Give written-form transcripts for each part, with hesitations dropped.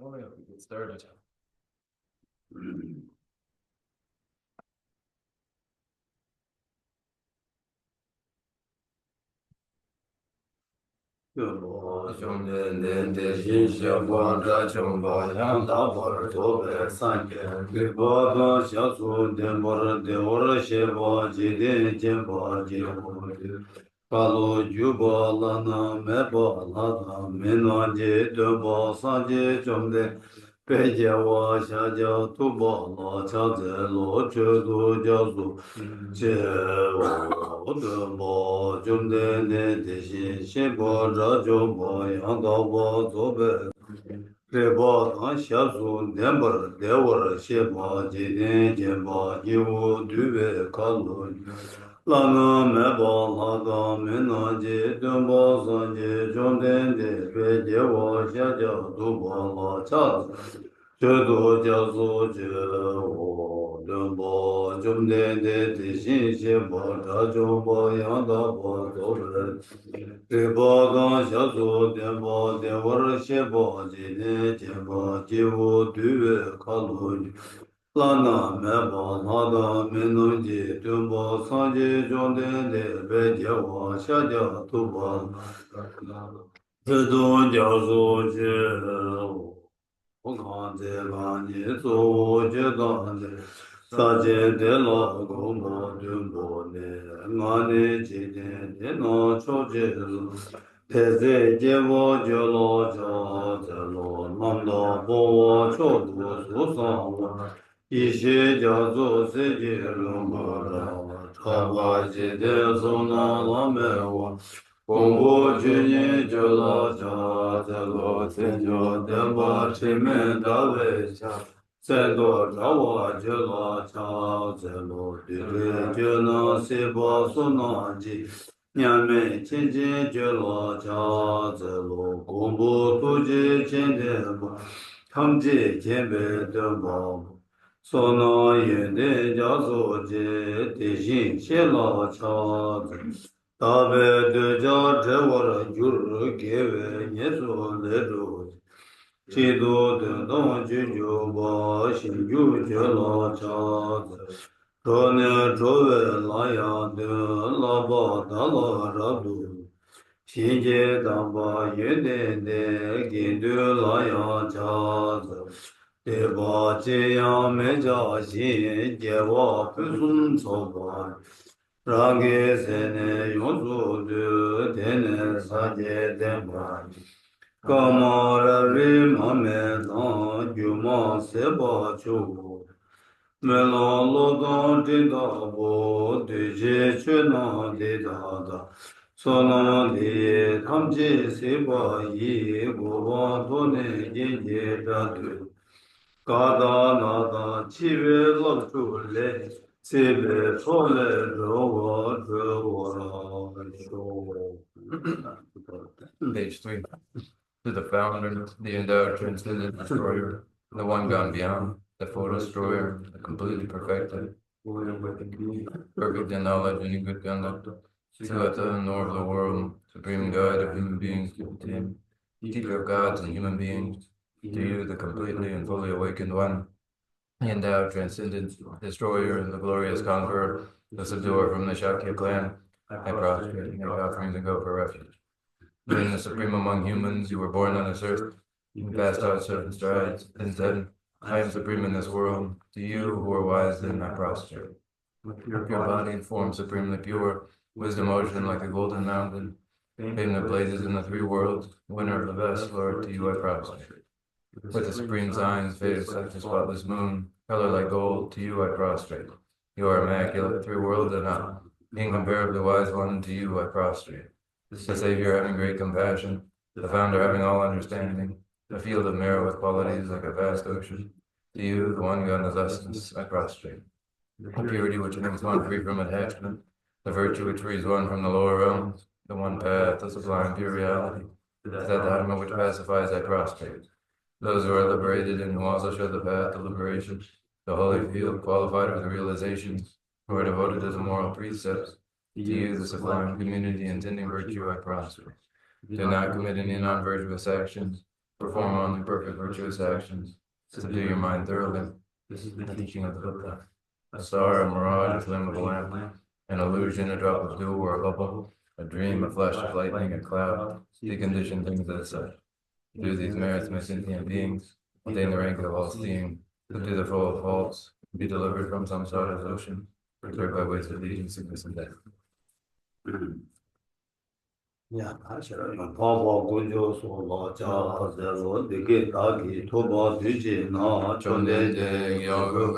Well, yeah, we get started. Kalu juba lana meba lana minanje döba sanje chomde peje wa shaja tuba la chaze lo chedu jazu che o döba chomde ne deshi sheba rajo ba yanda ba zobe reba dan shazu nembar dewar sheba jine jemba jivu düve kalu Lana meba lada minaji dumba sanji jondende peje wa shaja duba la chad chedo jazo je o dumba jondende tishin sheba tajomba yanda ba zobe reba dan shazo demba dewar sheba jine jemba jivu duve kalu Lana meba lada minuji tumba sanji jonde de beje wa shaja tuba zedun jazo je okanze gani zo je dande saje de la gombo dumbo ne ngane je de no choje teze je wo je lo ja ze lo namda bo wa cho du su sa 이시 자조 세계로마라 타바지데 소나라메와 공보주니 졸라자 자로 세조 데바치메 다베자 세도 자와 졸라자 제로 디레제나 세바소나지 냐메 친지 졸라자 제로 공보투지 첸데바 탐지 제베데바 sono yende jaso je deshin che la cha tabe de ja de war jur geve nyeso le ro chi do de don ju ju ba shin ju je la cha ro ne ro ve la ya de la ba da la ra du shin je da ba yende de gi de la ya cha Deva Jaya Meja Shi Jeva Pusum Soba Rangi Sene Yonsu Du Tene Saje Demba Kamara Ri Mame Dan Juma Seba Chu Mela Lodan Tinda Bo Duje Chuna Dida Sona Di Tamji Seba Yi Goba Tone Jinje Dadu Gada nada chive lakchule sibe chole rowa Page 3. To the founder, the endowed, transcendent destroyer, the one gone beyond, the full destroyer, the completely perfected, perfect in knowledge and in good conduct, Suhata, Lord of the world, supreme guide of human beings, teacher of gods and human beings, to you, the completely and fully awakened one, the endowed, transcendent, destroyer, the glorious conqueror, the subduer from the Shakya clan, I prostrate and make offerings and go for refuge. Being the supreme among humans, you were born on this earth, you passed out certain strides, and said, I am supreme in this world, to you who are wise then I prostrate. Your body and form supremely pure, wisdom ocean like a golden mountain, fame that blazes in the three worlds, winner of the best, Lord, to you I prostrate. With the supreme signs, face like the spotless moon, color like gold, to you I prostrate. You are immaculate, three worlds and up, incomparably wise one, to you I prostrate. The Savior having great compassion, the Founder having all understanding, the field of merit with qualities like a vast ocean, to you, the one God of thusness, I prostrate. The purity which makes one free from attachment, the virtue which frees one from the lower realms, the one path, the sublime pure reality, that dharma which pacifies I prostrate. Those who are liberated and who also show the path to liberation, the holy field qualified for the realizations, who are devoted to the moral precepts, to you, the sublime community intending virtue, I prostrate. Do not commit any non-virtuous actions, perform only perfect virtuous actions, subdue your mind thoroughly. This is the teaching of the Buddha. A star, a mirage, a flame of a lamp, an illusion, a drop of dew or a bubble, a dream, a flash of lightning, a cloud, see conditioned things as such. Do these merits, my sentient beings, attain the rank of all esteem, subdue the foe of faults, be delivered from samsara's ocean, preserved by ways of legion, sickness, and death. 야, 사실은 바보 군조소 라자 하자로 되게 다기 토바 되지 나 존대대 여고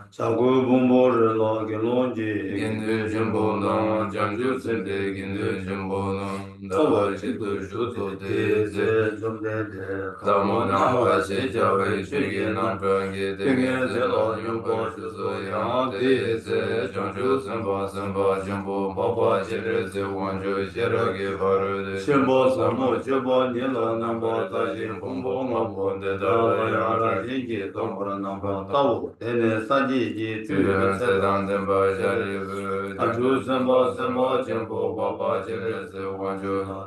자고 분보를 나게 논지 긴드 진보는 장주선대 긴드 진보는 다와지도 주도 대제 존대대 다모나와 세자의 주기는 병게 되게 제로 용보스소야 대제 장주선 바선바 진보 바바 제르제 원조 제라게 바르데 신보사모 저번일로 남바다진 공보마본데 다야라진기 동보라 남바 따오 대네 사지지 세단된 바자리브 아주선바선바 진보 바바 제르제 원조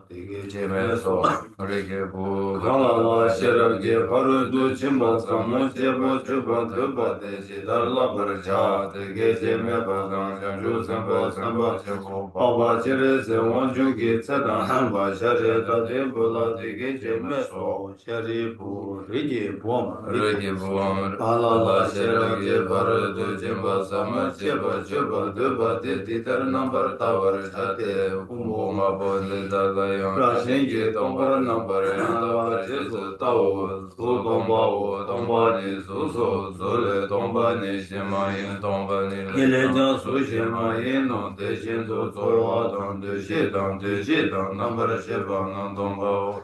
되게 제메소 우리게부 강라라 시럽게 바르도 진보사모 제보 주번 드바데지 달라 버자 되게 제메바강 장주선바선바 진보 바바 제르제 원주기 세단 바샤레 다데불라 되게 제메소 샤리부 리게봄 알라라 시럽게 바르도 진보사모 제보 주번 드바데 디터 넘버 타워 자데 공보마 본데 다가요 라신게 동버 넘버 안다 제소 타워 소동바오 동바니 소소 소레 동바니 시마인 동바니 일레자 수시마인 노데신도 소와 동데시당 데시당 넘버 셰바난 동바오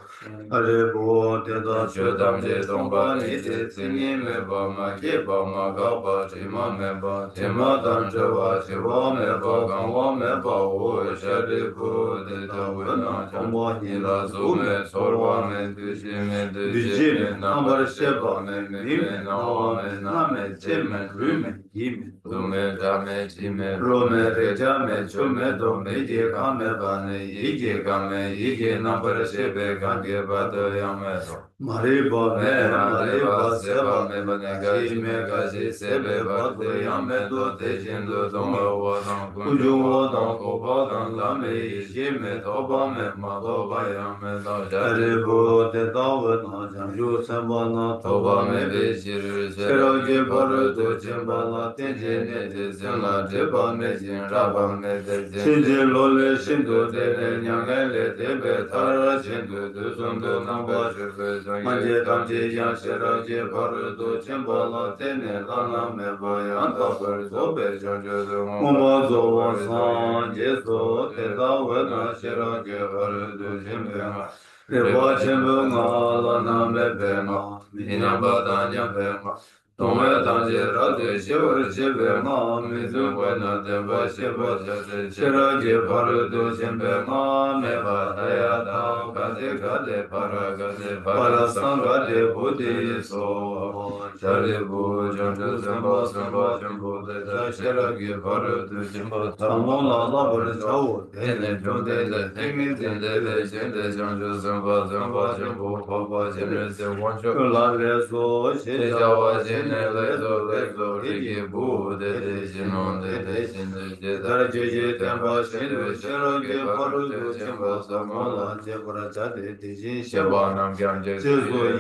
아레보 데다 셔담제 동바니 데스니메 바마 게바마 가바 제마메바 제마단 저와 제와메바 강와메바오 샤리부 데다웨나 정보니라 소메 소르와메 드시메 드시메 넘버 셰바메 미메 나와메 나메 제메 루메 기메 루메 자메 지메 로메 레자메 조메 도메 제가메 바네 이게 가메 이게 넘버 셰베 가게 바도야메 마리바메 마리바 세바메 바네가지메 가지 세베 바도야메 도 대진도 동와와당 군주와당 고바당 라메 이시메 도바메 마도바야메 다자리보 데다와나 장주선바나 도바메 베시르 세라게 바르도 진바나 텐제네 데센라 데바메 진라바메 데제 신질로레 신도 데레 냥레 데베 타라 신도 두손도 남바르베 만제 담제 야세라게 바르도 진바나 테네 라나메 바얀다 버조 베존조도 모바조와산 제소 데다와나 세라게 바르도 진베마 레바 진베마 라나메 베마 미나바다냐 베마 동해 단지라데 시월 시베마 미즈웨나 데바 시바자데 시라게 바르도 진베마 메바다야다 가데 가데 파라가데 파라상가데 부디소 자리부 전주 선바 선바 전부데 시라게 바르도 진바 타모나라 버자오 데네 조데데 데미데데 젠데 전주 선바 선바 전부 바바 제르세 원조 라레소 시자와 Lezo lezo rigi bude de jinon de shin de darje temba shin shiro ge paru de temba samola je braja de jin shabanam gyamje zo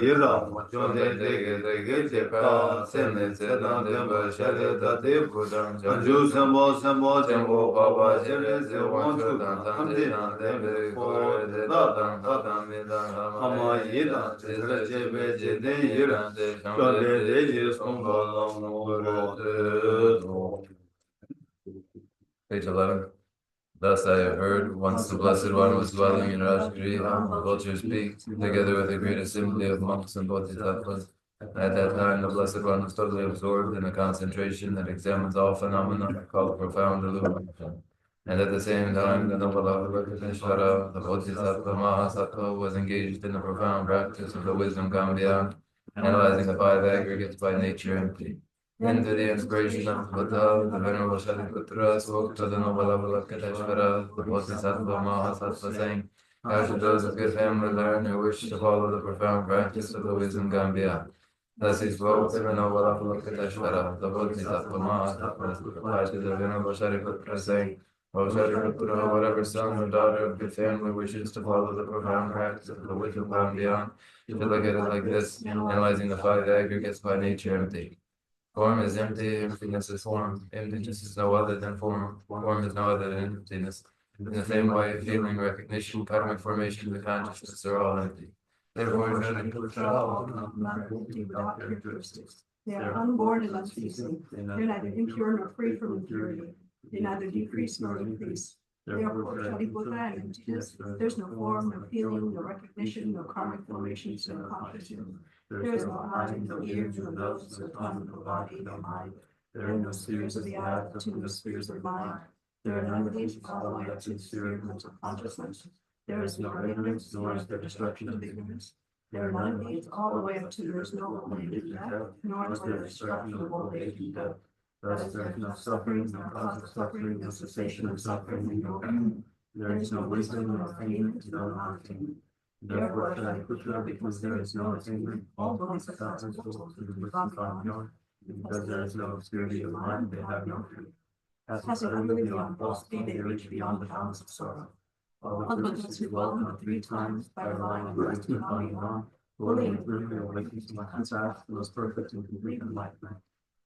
yira mo de je pa sene se dan de ba shade da de budam janju sambo jambo baba jere se wanju dan de ko de dan me dan ama yira je be je de yira de Page 11. Thus I have heard, once the Blessed One was dwelling in Rajgriha, the vultures peaked, together with a great assembly of monks and bodhisattvas. At that time, the Blessed One was totally absorbed in a concentration that examines all phenomena called profound illumination. And at the same time, the noble Avalokiteshvara, the Bodhisattva Mahasattva, was engaged in the profound practice of the wisdom Gambhya, analyzing the five aggregates by nature empty. Into the inspiration of Buddha, the Venerable Shariputra spoke to the noble Avalokiteshvara, the Bodhisattva Mahasattva, saying, How should those of good family learn who wish to follow the profound practice of the wisdom gone beyond? Thus he spoke, even over Avalokiteshvara, the Bodhisattva Mahatma replied to the Venerable Shariputra, saying, O Shariputra, whatever son or daughter of good family wishes to follow the profound practice of the wisdom gone beyond, you should look at it like this, analyzing the five aggregates by nature empty. Form is empty, emptiness is form. Emptiness is no other than form. Form is no other than emptiness. In the same way, feeling, recognition, karmic formation, the consciousness are all empty. Therefore, without characteristics. They are unborn and unceasing. They're neither impure nor free from impurity. They neither decrease nor increase. Therefore, Shariputra and emptiness, there's no form, no feeling, no recognition, no karmic formations, no consciousness. There is no eye, no ear, no nose, no tongue, no body, no mind. There are no spheres of the eye, no spheres of mind. There are none of these all the way up to the sphere of mental consciousness. There is no ignorance, nor is there destruction of ignorance. There are none of these all the way up to there is no old age and death, nor is there destruction of old age and death. Thus there is no suffering, no cause of suffering, no cessation of suffering, and no end. There is no wisdom, no attainment, no non-attainment. Therefore, Shariputra, because there is no attainment, all bodhisattvas are visible to the wisdom beyond. Because there is no obscurity of mind, they have no fear. Passing utterly beyond falsity, they reach beyond the bounds of sorrow. All the Buddhas who dwell in the three times by relying on the wisdom beyond, fully and clearly awaken to my contact, the most perfect and complete enlightenment.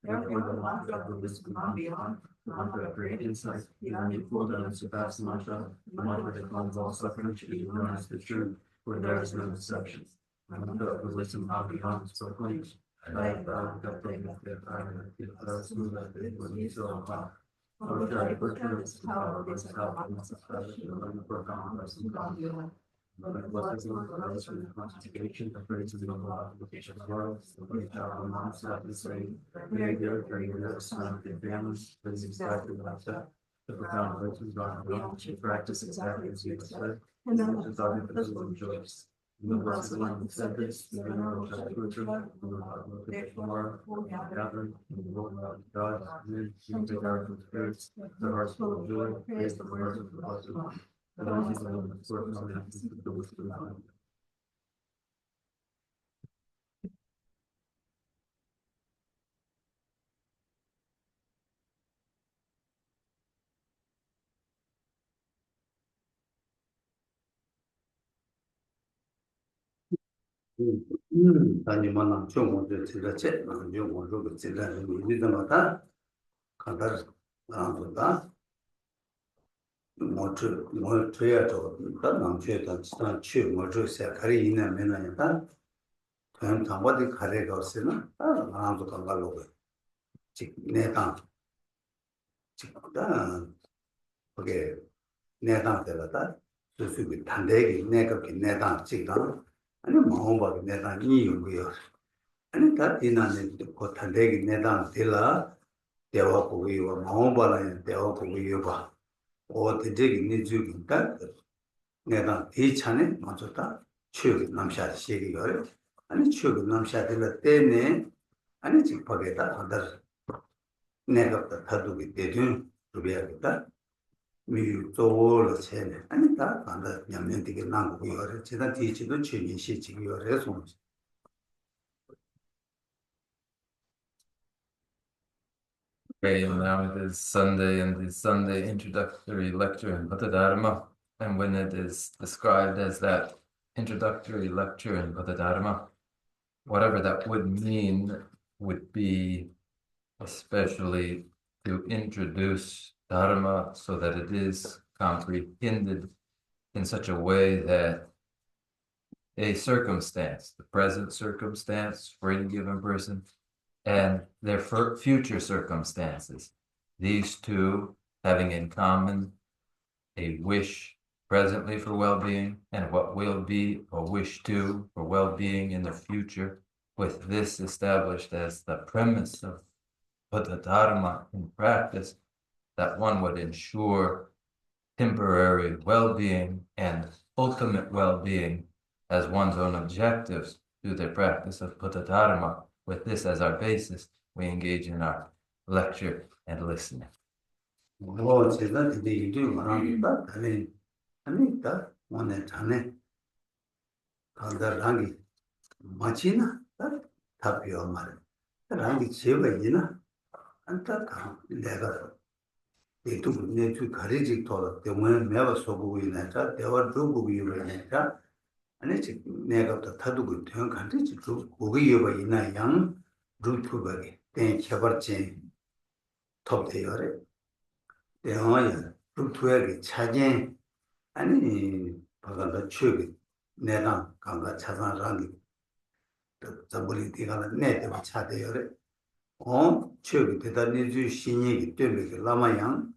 Therefore, the mantra of the wisdom beyond, the mantra of great insight, the unfolded and unsurpassed mantra, the mantra that cleanses all suffering, should be known as the truth, where there is no deception. The mantra of the wisdom beyond is proclaimed. Shariputra is power is a governance of special and profound wisdom beyond. But what is the purpose of the constitution of praise of the law application of worlds, the way power of non-self is saying, very good, son of the families, that is exactly like that. The profound wisdom gone beyond should practice exactly as you said, and then the desire for this will rejoice. The blessed one who said this, the venerable Shariputra, therefore, gathering in the world of God, men, into the earth and spirits, the hearts full of joy, praise the words of the blessed one. The Lord is the one who works on the wisdom of God. 다니만한 중국의 지자체, 중국의 지자체 이들마다 가다 나보다 뭐 줘야죠. 남주에다 지난 취 뭐줘서 가리 있는 면에다 그냥 당과의 가래가 없으나 나도 간발로 즉 내가 직다 그게 내가 되었다. 그게 단대기 내가 지금 아니 마음밖에 내가 이유고요. 아니 다 지나는 그 단대기 내가 되라 대화 보고요. 마음바라에 대화 보고요 봐. 어디지 니주긴다. 내가 이 차네 맞았다. 추억 남샤 시기가요. 아니 추억 남샤 될 때네 아니 직 거기다 한다. 내가 다두기 되든 그래야겠다. 미 조월 체네 아니 다 간다. 냠년되게 나고요. 제가 뒤지도 취미시 지기요래서 Okay, and now it is Sunday and the Sunday introductory lecture in Buddha Dharma. And when it is described as that introductory lecture in Buddha Dharma, whatever that would mean would be especially to introduce Dharma so that it is comprehended in such a way that a circumstance, the present circumstance for any given person, and their future circumstances, these two having in common a wish presently for well-being and what will be a wish to for well-being in the future, with this established as the premise of Buddha Dharma in practice, that one would ensure temporary well-being and ultimate well-being as one's own objectives through the practice of Buddha Dharma. With this as our basis, we engage in our lecture and listening. 뭐 제가 이제 이제 말합니다. 아니 다 오늘 전에 간다 랑이 마치나 답이요 말 랑이 제가 안타까 내가 이또 내주 가리지 더 때문에 매가 소고기 내가 대화 두고 이러니까 아니 지금 내가 또 타두고 되는 간지 고기 여바 있나 양 루트버게 된 개발진 톱대요래 대화야 루트에 차진 아니 바가다 추기 내가 강가 차산랑이 잡을이 되가나 내대 차대요래 추기 대단히 주 신이 때문에 라마양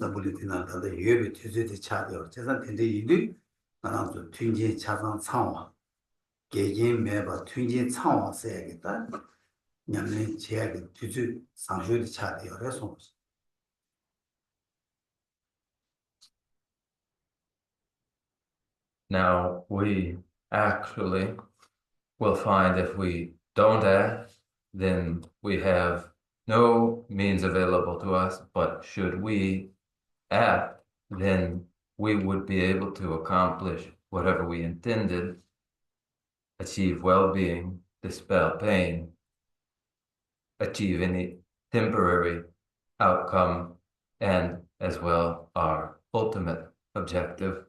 잡을이 되나다 예배 제제대 차대요 제가 된데 이들 나랑도 튕지 차상 상화 개인 매바 튕지 상화 써야겠다 냐면 제약이 주주 상주의 차대요 그래서 Now, we actually will find if we don't act, then we have no means available to us. But should we act, then we would be able to accomplish whatever we intended, achieve well-being, dispel pain, achieve any temporary outcome, and as well our ultimate objective.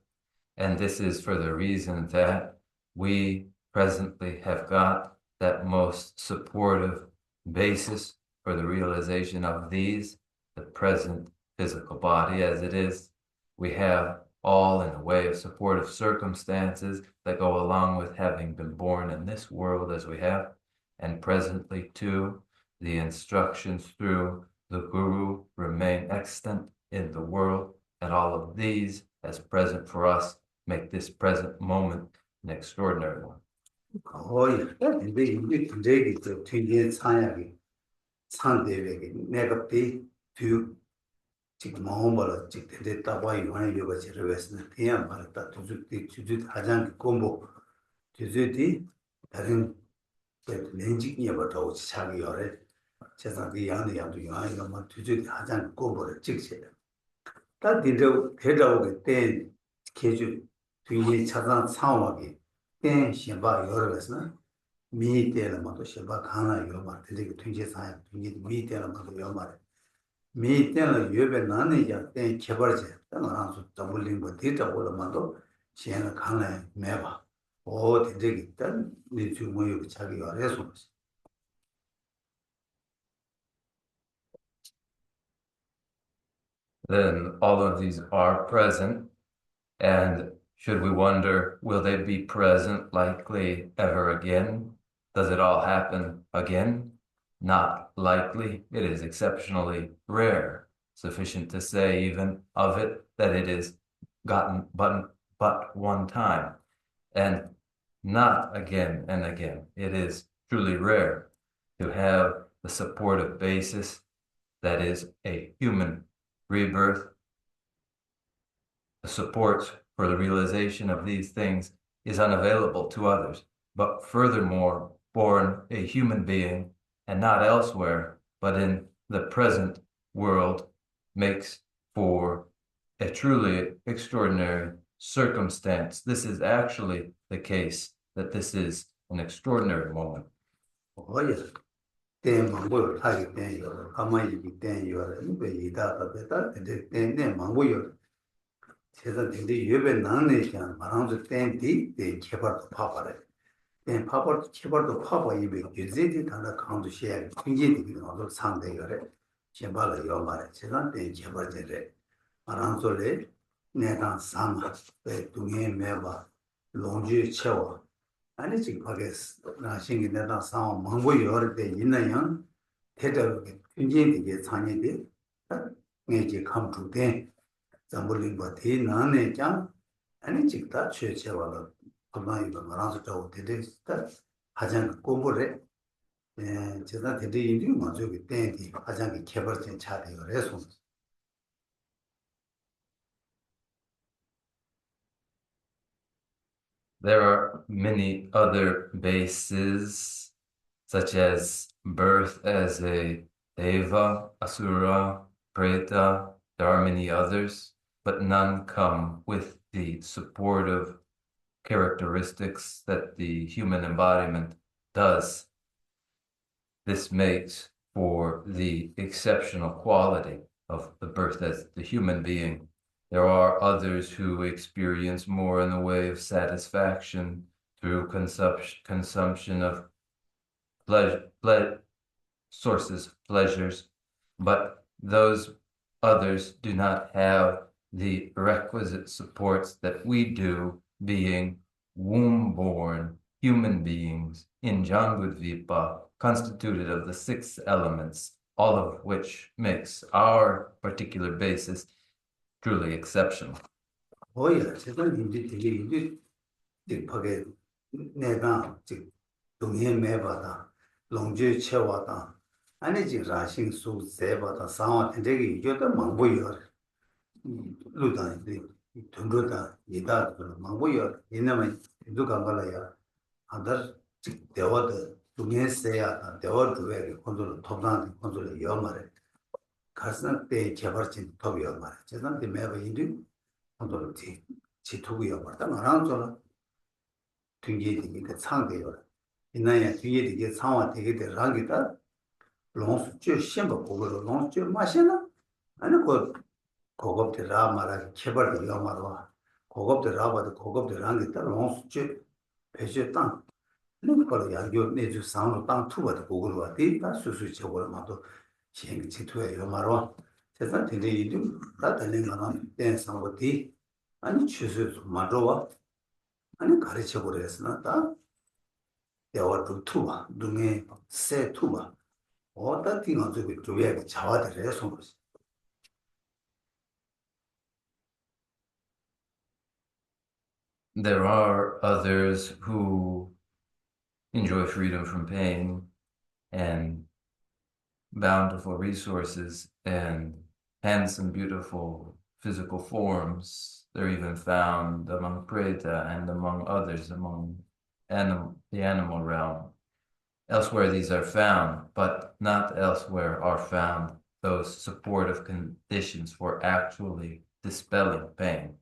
And this is for the reason that we presently have got that most supportive basis for the realization of these, the present physical body as it is. We have all in a way of supportive circumstances that go along with having been born in this world as we have, and presently too, the instructions through the Guru remain extant in the world, and all of these as present for us make this present moment an extraordinary one. 거의 근데 이게 굉장히 그 튕긴 상약이 상대에게 내가 뒤 지금 마음으로 지금 됐다 봐 이거는 이거 제대로 했으면 그냥 말했다 주주 가장 공부 주주디 다른 렌징이 버터 차기 열에 세상의 양도 양이 뭐 주주 가장 공부를 찍지 다 뒤로 대다오게 된 계주 뒤에 차단 상황이 된 신바 여러 것은 미때는 뭐도 신바 가나 요마 되게 뒤에 사야 뒤에 미때는 뭐도 요마 미때는 예배 나는 야된 개발제 나라서 더블링 거 데이터 올라만도 시행을 가나 매봐 되게 있단 네 주모요 자기가 해서 Then all of these are present, and should we wonder, will they be present likely ever again? Does it all happen again? Not likely. It is exceptionally rare, sufficient to say even of it that it is gotten but one time, and not again and again. It is truly rare to have the supportive basis that is a human rebirth. The support for the realization of these things is unavailable to others, but furthermore, born a human being and not elsewhere, but in the present world, makes for a truly extraordinary circumstance. This is actually the case, that this is an extraordinary moment. 된 망고를 하게 된요 가만히 된요 이게 이다가 됐다 된 망고요 세상 근데 예배 나는 그냥 말하면서 땡디 된 개발도 파바래 된 파벌 개발도 파바 이게 이제디 다나 강도 시에 굉장히 되는 것도 상대가래 개발을 요 말에 세상 된 개발제래 말하면서래 내가 상아 배 동해 매바 롱지 채워 아니 지금 거기서 나신이 내가 상황 망고 여러 때 있나요? 대대로 굉장히 되게 상해돼. 이제 감투대 잠불린 거 대나네 장 아니 지금 다 최초로 그만 이거 말아서 저 대대스다 가장 공부를 제가 대대 인도 먼저 그때 가장 개발된 차대요. 그래서 There are many other bases, such as birth as a deva, asura, preta. There are many others, but none come with the supportive characteristics that the human embodiment does, this makes for the exceptional quality of the birth as the human being. There are others who experience more in the way of satisfaction through consumption of sources, pleasures, but those others do not have the requisite supports that we do, being womb-born human beings in Jambudvipa, constituted of the 6 elements, all of which makes our particular basis truly exceptional. 오히려 제단인지 되게 인지 뒷파게 내가 즉 동해 매바다 롱주 채와다 아니지 라싱 수 세바다 상와 되게 이겨도 망보여 루다인데 돈도다 이다 망보여 이나면 누가 말아야 아들 즉 대화도 동해 세야 대화도 왜 컨트롤 톱단 컨트롤 여말에 가슴 때 개발진 톱이 여말에 제단데 매바 인지 컨트롤 지투고요. 말다 말하는 등기에 되게 상대요. 이나야 뒤에 되게 상황 되게 되라기다. 롱스 저 심바 보고로 롱스 저 마시나? 아니 고급들 라마라 개발도 요마로 고급들 라바도 고급들 랑기다 롱스 저 배제 땅 누구로 야교 내주 상으로 땅 투바도 보고로 와디 다 수수 저걸 마도 지행 지투에 요마로 세상 되게 이름 다 달린 거는 된 상고디 아니 취소해서 맞아와 아니 가르쳐 버렸으나 다 대화도 투바 눈에 새 투바 어떤 띵은 저기 조약이 자화들에 손으로서 There are others who enjoy freedom from pain and bountiful resources and handsome, beautiful physical forms. They're even found among Preta and among others, among the animal realm. Elsewhere these are found, but not elsewhere are found those supportive conditions for actually dispelling pain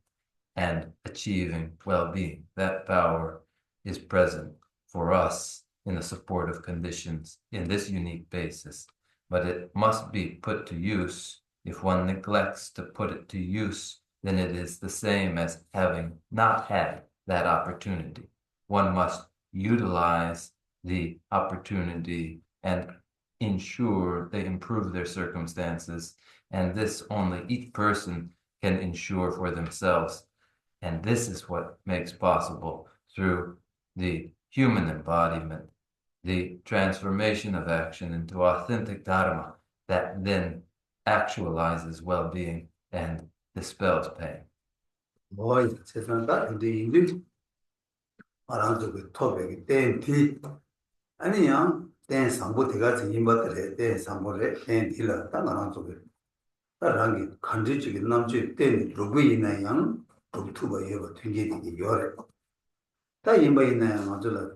and achieving well-being. That power is present for us in the supportive conditions in this unique basis, but it must be put to use. If one neglects to put it to use, then it is the same as having not had that opportunity. One must utilize the opportunity and ensure they improve their circumstances, and this only each person can ensure for themselves. And this is what makes possible through the human embodiment, the transformation of action into authentic dharma that then actualizes well-being and dispels pain. 뭐 세상다 근데 인도 말하는 그 토백이 땐디 아니야 땐 상보대가 진임받을 때 상보를 땐 딜라 딱 말하는 그 다랑이 간지직이 남지 땐 로그 있는 양 독투가 예가 되게 되게 요래 다 임바 있는 맞을라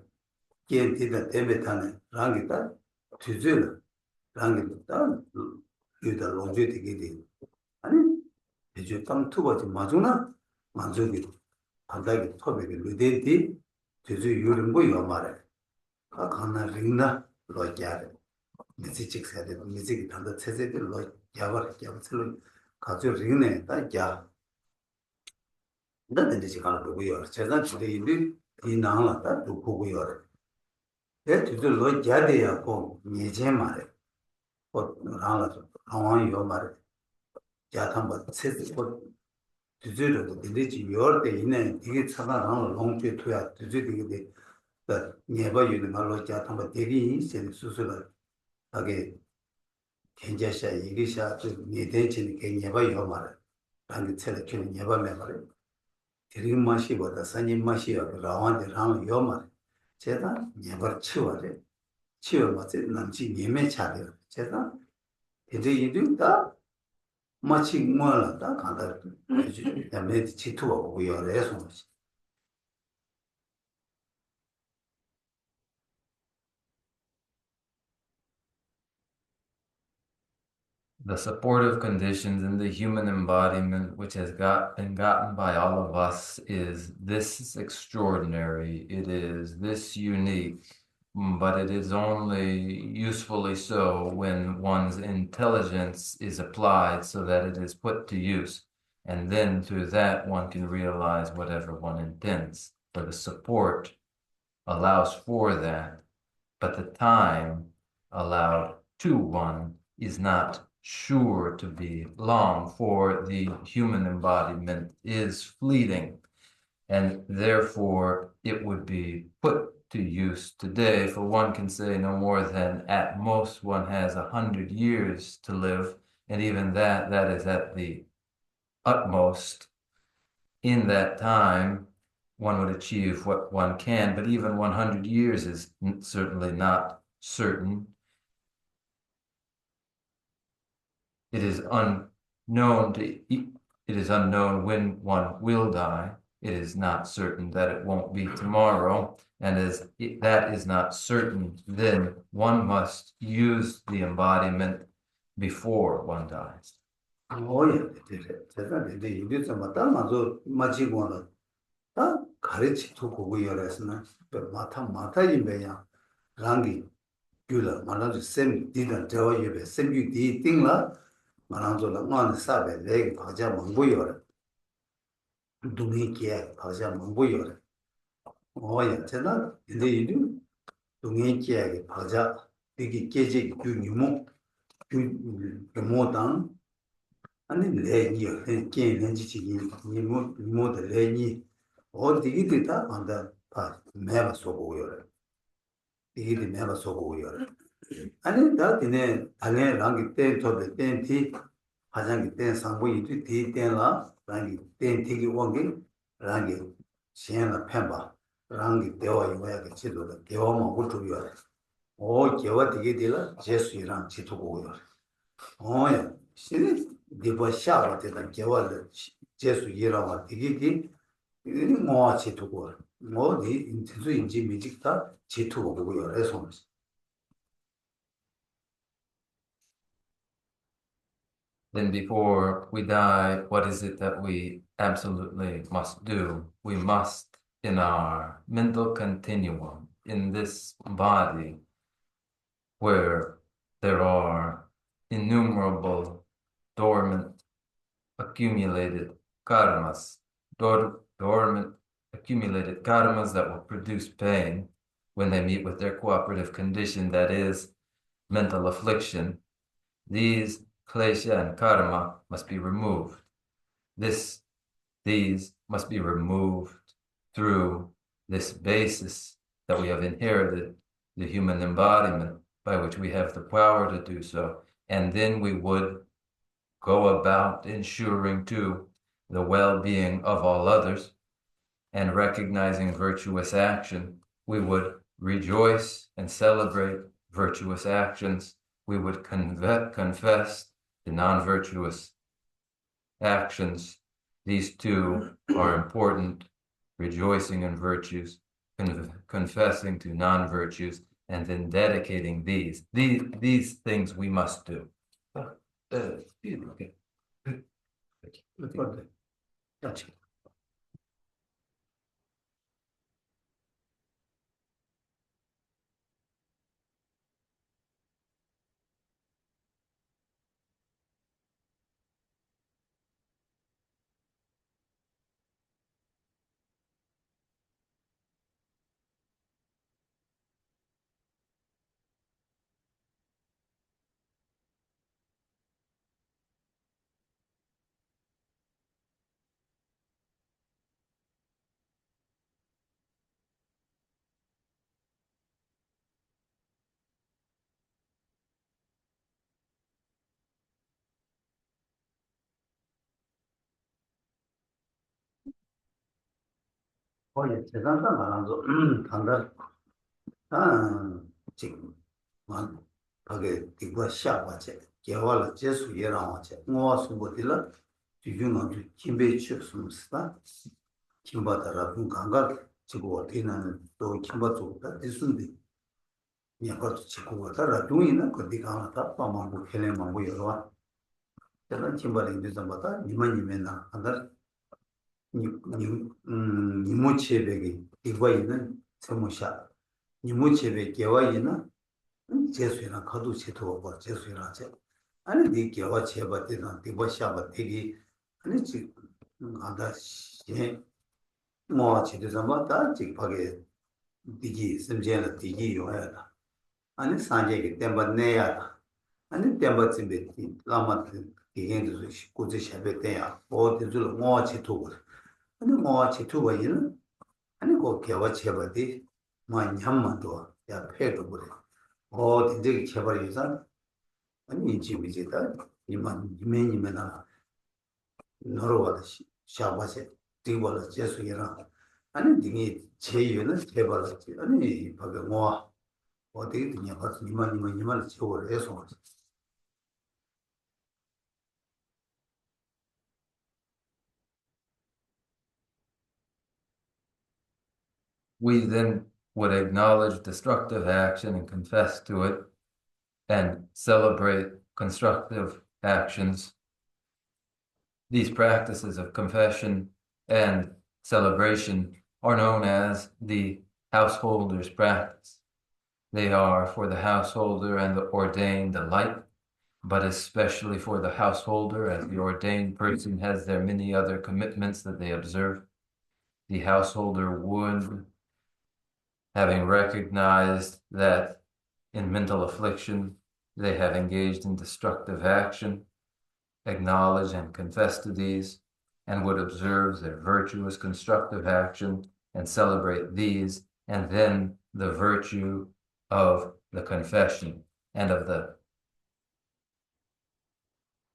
겐티다 데베타네 랑기다 뒤줄 랑기다 유다 로제 되게 돼 아니 이제 땅 투바지 맞으나 만족이 바닥에 토백이 루데디 뒤줄 유는 거 요말에 가나 링나 로자레 미지직 세대 미지기 단다 체제들 로 야바르 야바슬로 가져 링네 다야 나는 이제 가는 거고요. 제가 주대 인디 이 나라다 두고고요. 에 뒤들 로 야대야 고 예제 말에 어 나라서 상황이요 말에 야탐바 체제 고 뒤들도 인디지 요르데 있네 이게 차가랑 롱죄 투야 뒤들이 돼. 그 예바 유는 말로 야탐바 대리 인생 수술을 하게 견제샤 이기샤 그 예대진 게 예바 요 말에 당기 체를 키는 예바 말에 드림 맛이보다 산임 맛이요. 라완데 랑 요말. 제가 예벌 치워래. 치워 맞지 남지 예매 차려. 제가 이제 이들다 마치 뭐라다 간다. 이제 야매 치투가 오고 요래서 The supportive conditions in the human embodiment, which has been gotten by all of us, is this extraordinary. It is this unique, but it is only usefully so when one's intelligence is applied so that it is put to use. And then through that, one can realize whatever one intends. For the support allows for that, but the time allowed to one is not sure to be long, for the human embodiment is fleeting, and therefore it would be put to use today, for one can say no more than at most one has 100 years to live, and even that is at the utmost. In that time, one would achieve what one can, but even 100 years is certainly not certain. It is unknown when one will die. It is not certain that it won't be tomorrow. And as that is not certain, then one must use the embodiment before one dies. gyula manang sem didan dewa yube sem yu di tingla manang zo la ngan sabe leg bhaja mangbu yore dungi kye bhaja mangbu yore oya chena inde yidu dungi kye ge bhaja digi keje gyu nimu gyu mo dang ani le ni ke nenji chi nimu de le ni o digi dita anda pa meba sogo yore digi meba sogo yore 아니 다 되네 안에 랑기 때 저be 땐티 화장기 때 상부 이디 디 때라 랑기 땐티기 원기 랑기 시행을 펴봐 랑기 대화 이거야 그 지도를 대화만 못 주요 오 개와 되게 되라 제수이랑 지도고요 어야 신이 디버 샤바 되다 개와를 제수이라고 되게 뭐 지도고 뭐니 인지 미직다 지도고요 그래서 Then before we die, what is it that we absolutely must do? We must, in our mental continuum, in this body, where there are innumerable dormant accumulated karmas, dormant accumulated karmas that will produce pain when they meet with their cooperative condition, that is mental affliction. These klesha and karma must be removed. These must be removed through this basis that we have inherited, the human embodiment, by which we have the power to do so. And then we would go about ensuring too the well-being of all others and recognizing virtuous action. We would rejoice and celebrate virtuous actions. We would confess the non-virtuous actions. These two are important, rejoicing in virtues, confessing to non-virtues, and then dedicating these things we must do. Okay. Gotcha. oye 세상다 말아서 간다 지금 만 거기 이거 샤바체 개월 제수 예랑와체 뭐 숨고들라 지금은 김배 치었습니다 김바다라 군강가 지고 어디는 또 김바 쪽다 있는데 약간 지고 왔다라 동이나 거기 가나 다 빠만고 켈레만고 여러와 저는 팀벌이 되는 거다. 이만이면나 한다. 니모체백이 이거 있는 세모샤. 니모체백 개와 있는 제수이나 가도 제도 봐. 제수이나 제. 아니 네 개와 제바 되는 이거 샤바 되기 아니 지 안다 예. 뭐 제대로 맞다. 지 파게 디기 심지어는 디기 요야다. 아니 산재기 때문에 내야 아니 템버츠베 라마 디겐도 고제 샤베테야 어디들 뭐치 투고 아니 뭐치 투고이는 아니 고 개와 제바디 많이 한만도 야 패도 그래 어디들 제바리서 아니 이지미지다 이만 이메니메나 너로와다 샤바세 디벌 제수이라 아니 디기 제유는 제발지 아니 바게 뭐 어디 그냥 가서 이만 채워를 해서 We then would acknowledge destructive action and confess to it and celebrate constructive actions. These practices of confession and celebration are known as the householder's practice. They are for the householder and the ordained alike, but especially for the householder, as the ordained person has their many other commitments that they observe. The householder would, having recognized that in mental affliction they have engaged in destructive action, acknowledge and confess to these, and would observe their virtuous constructive action and celebrate these, and then the virtue of the confession and of the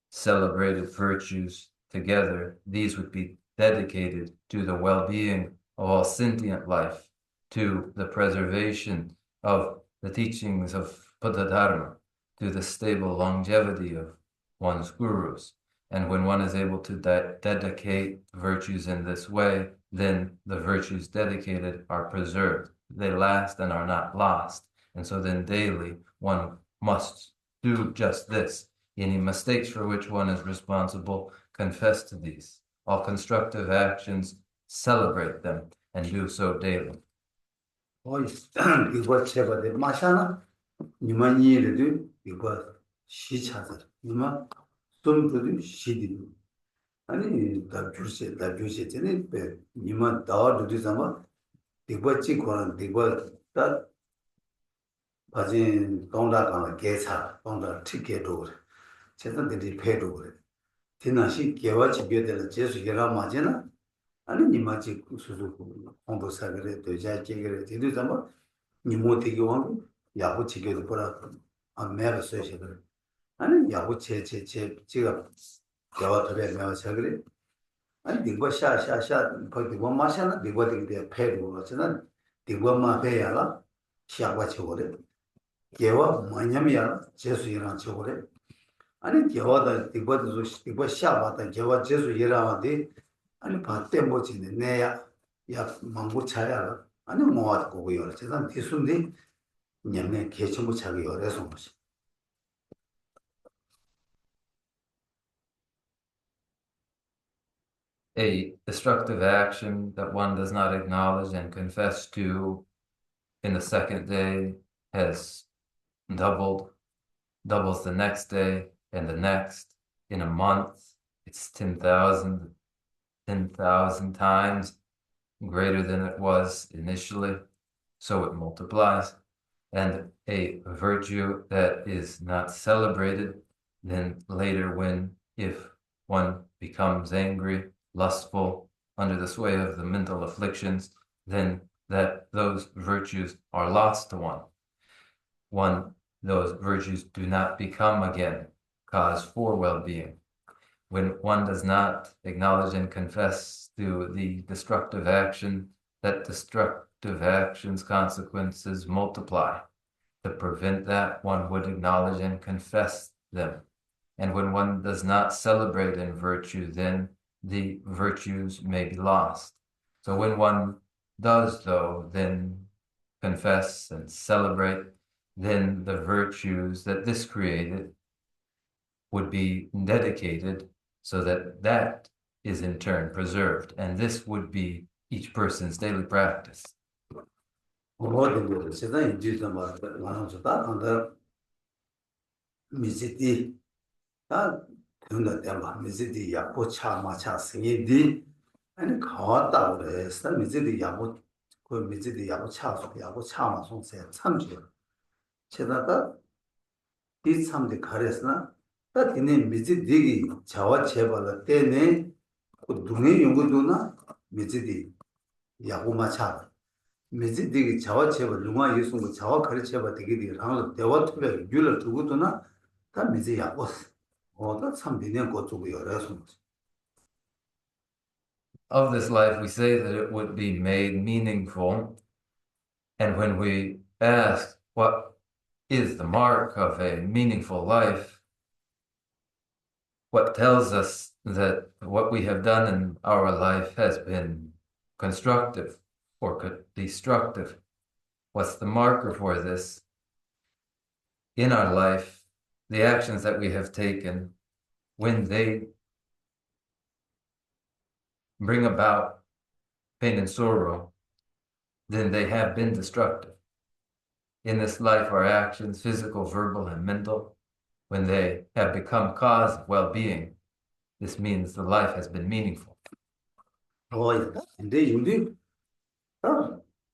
celebrated virtues together. These would be dedicated to the well-being of all sentient life, to the preservation of the teachings of Buddha Dharma, to the stable longevity of one's gurus. And when one is able to dedicate virtues in this way, then the virtues dedicated are preserved. They last and are not lost. And so then daily one must do just this. Any mistakes for which one is responsible, confess to these. All constructive actions, celebrate them, and do so daily. 이거 제바데 마샤나 니만이래도 이거 시차들 니만 좀 시디 아니 다 주세 전에 니만 다와도 삼아 이거 찍고는 이거 다 바진 동다가 개차 동다 티켓도 제단들이 패도 그래 디나시 개와 집에들 제수기라 맞잖아 아니 니마지 수수 공부사그래 도자지그래 디도 삼아 니모티기 왕 야부 지게도 보라 안 매를 쓰시거든 아니 야부 제가 개와 도에 매서 그래 아니 이거 샤 거기 뭐 마셔나 이거 되게 패도 그러잖아 이거 마 배야라 샤과 쳐거래 개와 뭐냐면 제수이랑 쳐거래 아니 개와다 이거 샤바다 개와 제수이랑한테 아니 봤대 뭐지네 내야 야 망고 차야 아니 뭐하고 거고요 제가 뒤순디 냠내 개천부 차기 어려서 뭐지 A destructive action that one does not acknowledge and confess to in the second day has doubles the next day and the next. In a month, it's 10,000 times greater than it was initially, so it multiplies. And a virtue that is not celebrated, then later if one becomes angry, lustful, under the sway of the mental afflictions, then those virtues are lost to one. Those virtues do not become again cause for well-being. When one does not acknowledge and confess to the destructive action, that destructive action's consequences multiply. To prevent that, one would acknowledge and confess them. And when one does not celebrate in virtue, then the virtues may be lost. So when one does, though, then confess and celebrate, then the virtues that this created would be dedicated so that that is in turn preserved. And this would be each person's daily practice. 아니 가왔다 그래서 미지디 야고 그 미지디 야고 차서 야고 차마 송세 참지 제다가 이 참디 가렸으나 딱 이네 미지디기 자와 제발 때네 그 눈에 연구도나 미지디 야고 마차 미지디기 자와 제발 누가 예수 그 자와 가르쳐 봐 되게 랑 대화 투별 율을 두고도나 다 미지 야고 어다 참 미네 거 두고 열어서 Of this life, we say that it would be made meaningful. And when we ask what is the mark of a meaningful life, what tells us that what we have done in our life has been constructive or destructive, what's the marker for this? In our life, the actions that we have taken, when they bring about pain and sorrow, then they have been destructive. In this life, our actions, physical, verbal, and mental, when they have become cause of well-being, this means the life has been meaningful. 근데 윤디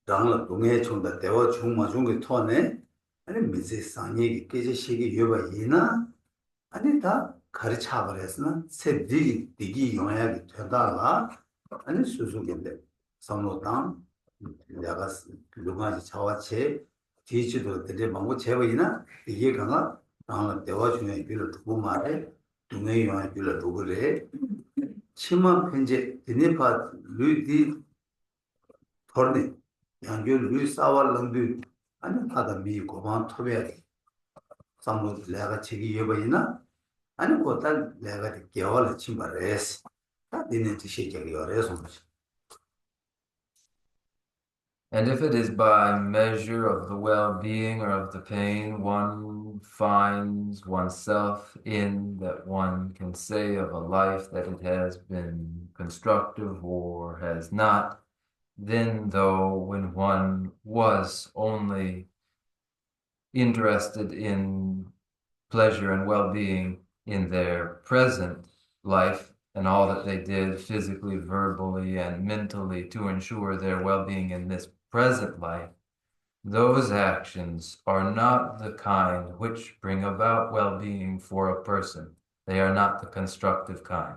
당라 동해 총다 대화 중마 중에 토네 아니 미세 상이 깨지시기 여바이나 아니 다 가르쳐 버렸으나 세디기 디기 영향이 되다가 아니 수수인데 성로당 내가 누가지 자와체 뒤지도 되게 망고 제거이나 이게 강아 당라 대화 중에 빌을 두고 말해 동해 영향이 빌을 두고 그래 치마 편제 디네파 루디 토르네 양교 루이 사왈랑도 아니 하다 미 고만 토베야 삼로 내가 책이 여보이나 아니 고탈 내가 개월 침바레스 다 디네 티시게 요레서 And if it is by measure of the well-being or of the pain one finds oneself in, that one can say of a life that it has been constructive or has not, then though when one was only interested in pleasure and well-being in their present life, and all that they did physically, verbally, and mentally to ensure their well-being in this present life, those actions are not the kind which bring about well-being for a person. They are not the constructive kind.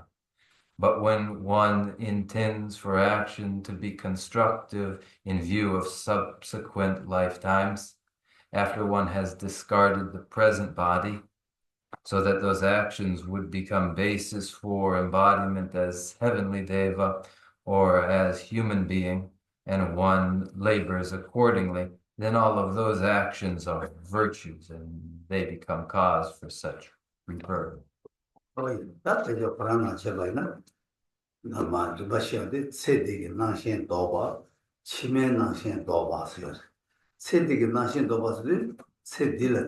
But when one intends for action to be constructive in view of subsequent lifetimes, after one has discarded the present body, so that those actions would become basis for embodiment as heavenly deva or as human being, and one labors accordingly, then all of those actions are virtues and they become cause for such rebirth. that's the prana chelaina nama dubashade sedigi nashen doba chime nashen doba sir sedigi nashen doba sir sedila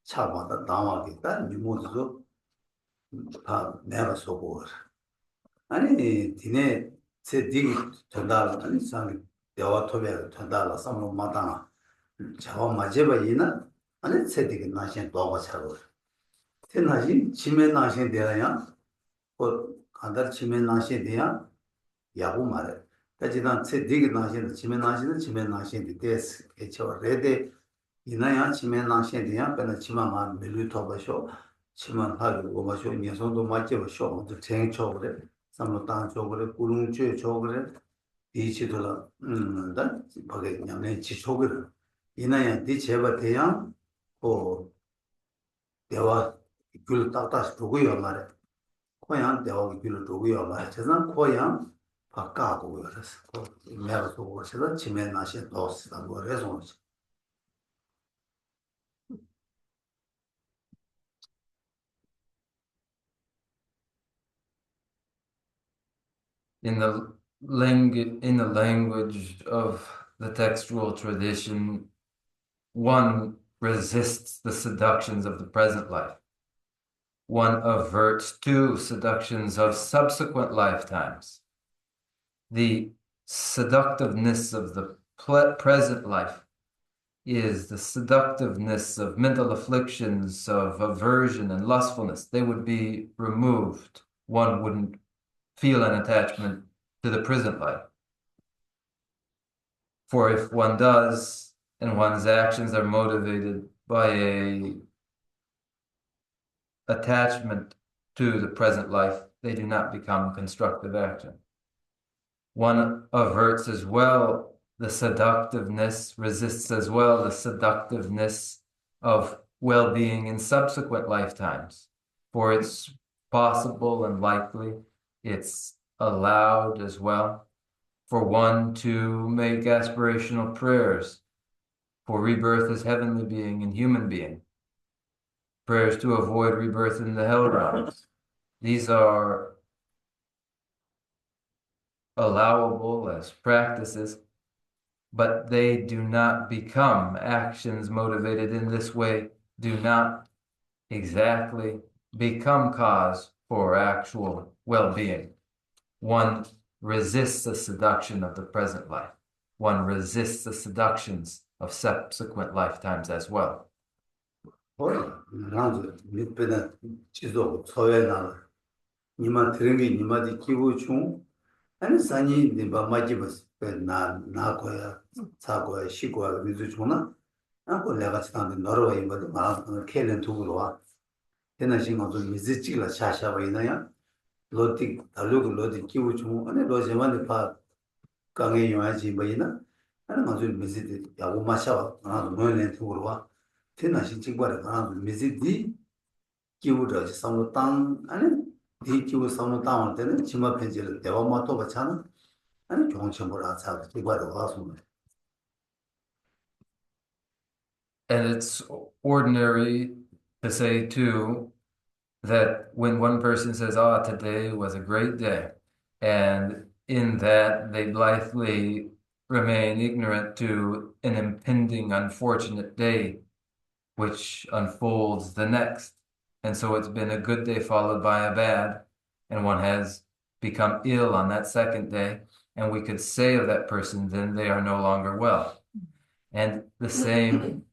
차마다 나와겠다 미모도 다 내가 쏘고 아니 디네 제 디기 전달 아니 상이 대화 토베 전달라 삼로 마다나 자와 맞제바이나 아니 제 디기 나신 도와 차로 테나지 치메 나신 대야야 그 간다 치메 나신 대야 야고 말해 그지난 제 디기 나신 치메 나신 데스 에쳐 레데 이나야 치면 나신이야 배나 치마만 밀루토 버쇼 치만 하고 고마쇼 녀선도 맞게 버쇼 또 생초 그래 삼로 땅초 그래 구릉죄 초 그래 이치돌아 다 거기 냠내 지초 그래 이나야 디 제바 대야 어 대화 글 따따 두고요 말에 고향 대화 글 두고요 말에 저는 고향 바꿔고 그래서 내가 두고 그래서 치면 나신 도스다 그래서 In the language of the textual tradition, one resists the seductions of the present life. one averts to seductions of subsequent lifetimes. The seductiveness of the present life is the seductiveness of mental afflictions of aversion and lustfulness. They would be removed. One wouldn't feel an attachment to the present life. For if one does, and one's actions are motivated by a attachment to the present life, they do not become constructive action. One averts as well the seductiveness, resists as well the seductiveness of well-being in subsequent lifetimes. For it's possible and likely, it's allowed as well for one to make aspirational prayers for rebirth as heavenly being and human being, prayers to avoid rebirth in the hell realms. These are allowable as practices, but they do not become actions motivated in this way, do not exactly become cause for actual well-being. One resists the seduction of the present life. One resists the seductions of subsequent lifetimes as well. 아니 산이 님바 마지버스 나 거야 사고야 시고야 위주 주나 아고 내가 지난데 너로 이거도 막 켈렌 두고 와 되는 신경도 미지지라 샤샤가 있나요 로티 달루고 로티 키우 주 아니 로제만데 파 강에 요하지 뭐이나 아니 맞을 미지디 야고 마샤와 나 뭐네 두고 와 되는 신경과를 나 미지디 키우더 상로 땅 아니 디키고 상로 땅을 때는 지마 편지를 대화마 또 받잖아 아니 종천보라 자 이거를 와서 And it's ordinary to say too that when one person says, "Ah, today was a great day," and in that they blithely remain ignorant to an impending unfortunate day which unfolds the next. And so it's been a good day followed by a bad, and one has become ill on that second day, and we could say of that person, then they are no longer well. And the same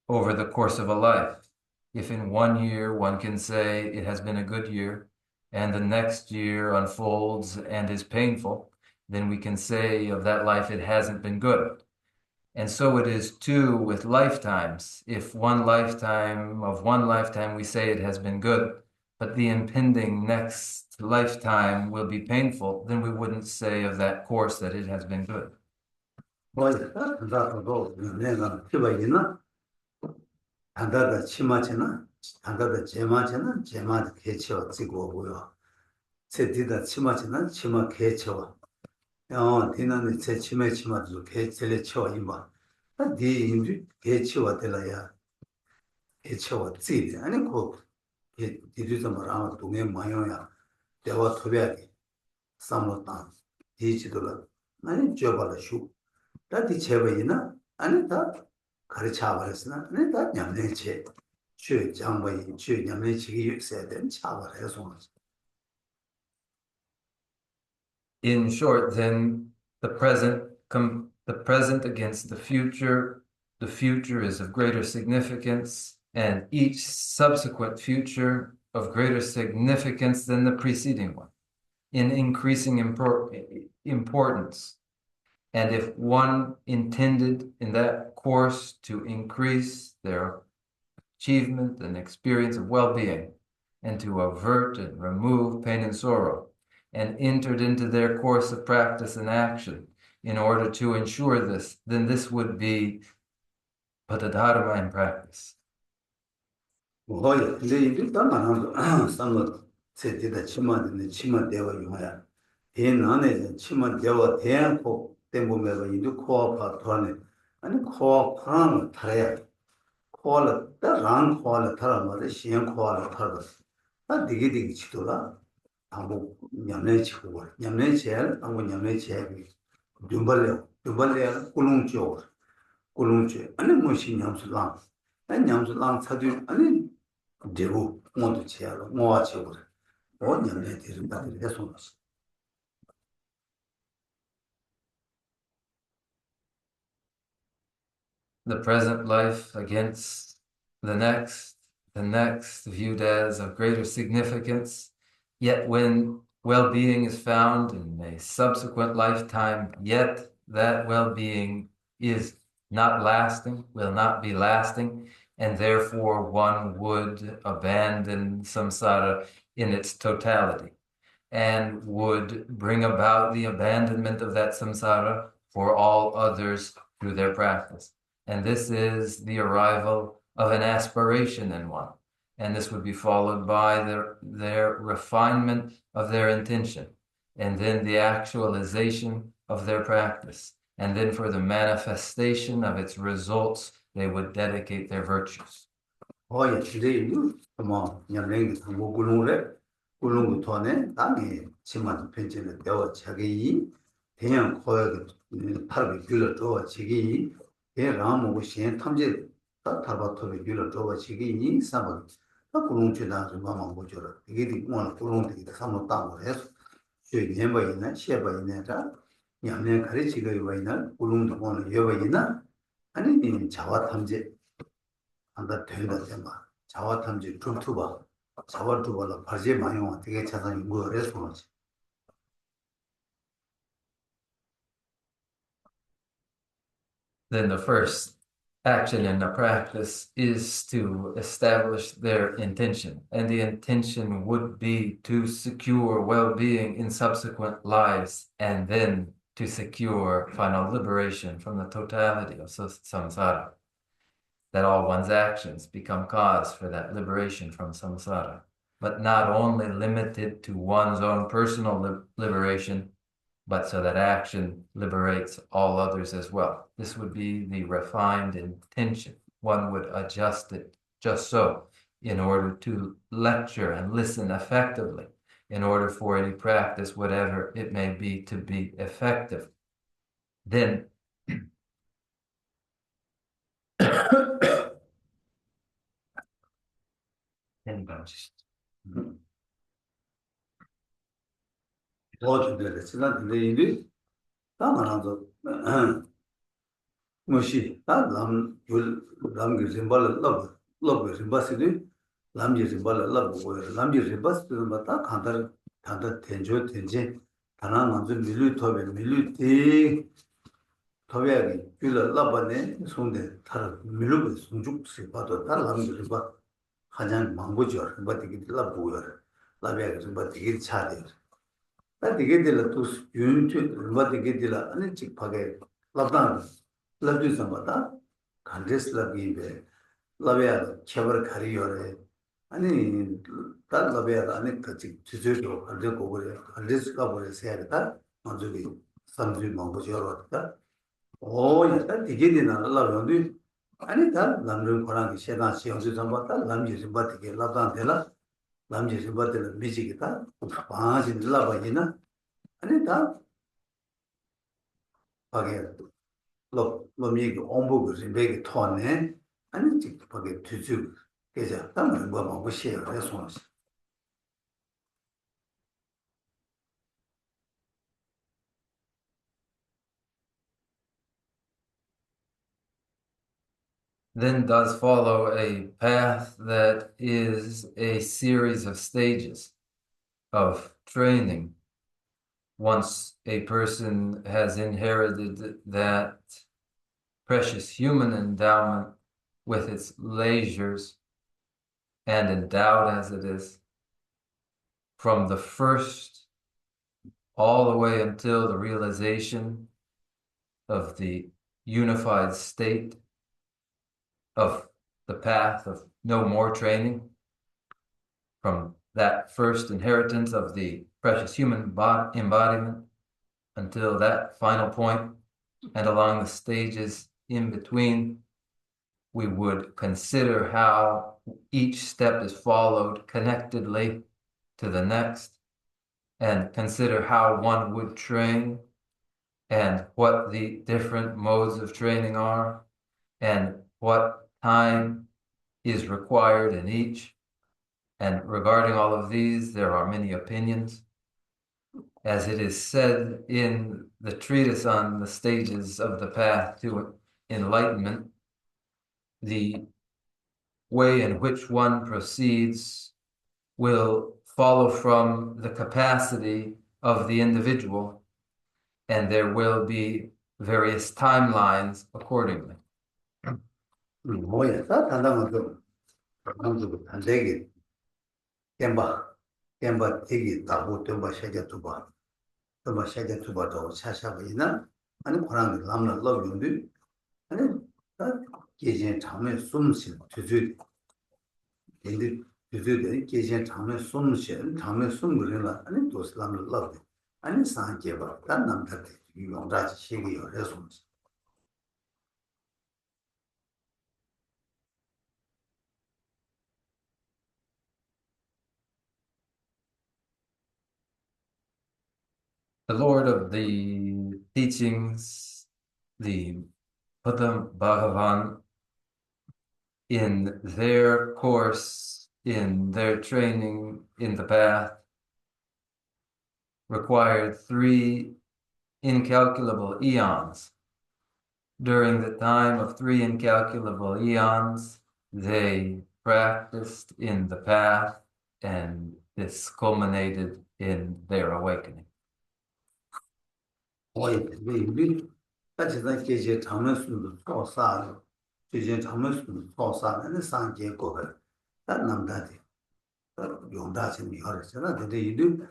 over the course of a life. If in 1 year one can say it has been a good year, and the next year unfolds and is painful, then we can say of that life it hasn't been good. And so it is too with lifetimes. If one lifetime we say it has been good, but the impending next lifetime will be painful, then we wouldn't say of that course that it has been good. 단다다 치마체나 단다다 제마체나 제마 개체와 찍고 오고요. 세디다 치마체나 치마 개체와 디나는 제 치마도 개체를 쳐와 임바. 디 인지 개체와 될라야 개체와 찌리 아니 고 디디도 말아 동네 마요야 대화 토비하기 삼로다 디지도라 아니 줘봐라 슈 다디 제바이나 아니 다 가르쳐 버렸으나 내가 냠내체 주 장바이 주 냠내치기 육세에 된 차벌 해서 In short, then the present against the future is of greater significance, and each subsequent future of greater significance than the preceding one, in increasing importance. And if one intended in that course to increase their achievement and experience of well-being, and to avert and remove pain and sorrow, and entered into their course of practice and action in order to ensure this, then this would be patadharma in practice. 뭐야 근데 이제 담아나도 삼로 세디다 치마 대화 용어야 대난에 치마 대화 대한고 때문에 이제 코아파 도안에 아니 코아 파는 타야 코알 다랑 코알 타라마데 시행 코알 타라 아 디기디기 치도라 아무 냠내치고 냠내치야 아무 냠내치야 dumbal레 꿀웅죠 아니 뭐시 냠수랑 아니 냠수랑 사두 아니 제고 모두 지하로 모아치고 원년에 되는 바들이 해서 The present life against the next viewed as of greater significance, yet when well-being is found in a subsequent lifetime, yet that well-being is not lasting, will not be lasting, and therefore one would abandon samsara in its totality and would bring about the abandonment of that samsara for all others through their practice. And this is the arrival of an aspiration in one. And this would be followed by their refinement of their intention, and then the actualization of their practice. And then for the manifestation of its results, they would dedicate their virtues. 어예 지레이도 뭐 냠랭이 상고 굴롱도 토네 땅에 심한 편지를 배워 자기 대형 거액 팔을 줄여 줘 지기 대라모 신 탐지 타바토를 줄여 줘 지기 사바 굴롱주다 좀 마음 보죠라 이게 뭐 굴롱들이 삼로 땅으로 해서 저 년바이나 시바이나라 냠랭 가르치고 이바이나 굴롱도 오늘 여바이나 아니 자와 탐지 안다 된다 tema 자와탐지 툴투바 자와투바라 바제 마용 되게 차상이 뭐래서 Then the first action in the practice is to establish their intention. And the intention would be to secure well-being in subsequent lives, and then to secure final liberation from the totality of samsara. That all one's actions become cause for that liberation from samsara, but not only limited to one's own personal liberation, but so that action liberates all others as well. This would be the refined intention. One would adjust it just so in order to lecture and listen effectively, in order for any practice, whatever it may be, to be effective. Then 어준데 지난데 일이 당하나도 뭐시 다남 남게 심발 러브 심바스디 남게 심발 러브 남게 심바스도 맞다 간다 텐조 텐제 다나 먼저 밀루 토베 밀루티 토베야기 줄을 러버네 손데 타르 밀루 손죽스 봐도 다 남게 심바 가장 망고죠 바디기 러브요 라베야 좀 바디기 차대 되게 또 윤트 뭐되게 될라 아니 직파게 랍단 랍주 samata 간데스 랍이베 랍야 쳬버 카리요레 아니 다 랍야 아니 같이 주저도 알고 그래 간데스가 버려서야다 먼저기 삼주 먹어줘라다 오 약간 되게 되나 랍는데 아니 다 남는 거랑 시간 시험수 samata 남지 좀 받게 랍단 되라 남지 좀 받을 미지기다 바지 랍이나 아니 다 하게 놈이 엄보고 지배기 토네 아니 직 하게 뒤주 계자 담을 뭐 먹고 싶어요 그래서 then does follow a path that is a series of stages of training. Once a person has inherited that precious human endowment with its leisures and endowed as it is, from the first all the way until the realization of the unified state of the path of no more training, from that first inheritance of the precious human embodiment until that final point, and along the stages in between, we would consider how each step is followed connectedly to the next, and consider how one would train and what the different modes of training are and what time is required in each, And regarding all of these, there are many opinions. As it is said in the treatise on the stages of the path to enlightenment, the way in which one proceeds will follow from the capacity of the individual, and there will be various timelines accordingly. 뭐야? 다 단단한 거. 남도 단대기. 겜바 되기 다고 좀 세게 두봐. 좀 세게 두봐도 차샤보이나? 아니 그런 남는 러브인데 아니 다 계신 장면 숨쉬 주주 근데 주주들이 계신 장면 숨쉬 장면 숨으려나 아니 또 남는 러브 아니 상계바 단 남들 용자지 시기요 해서 The Lord of the teachings, the Buddha Bhagavan, in their course, in their training in the path, required 3 incalculable eons. During the time of 3 incalculable eons, they practiced in the path, and this culminated in their awakening. 우리 같이 다 계신 장면 숨도 쏘사 계신 장면 숨도 쏘사는 상계 거를 단 남다디 용다지 미하르잖아 근데 이들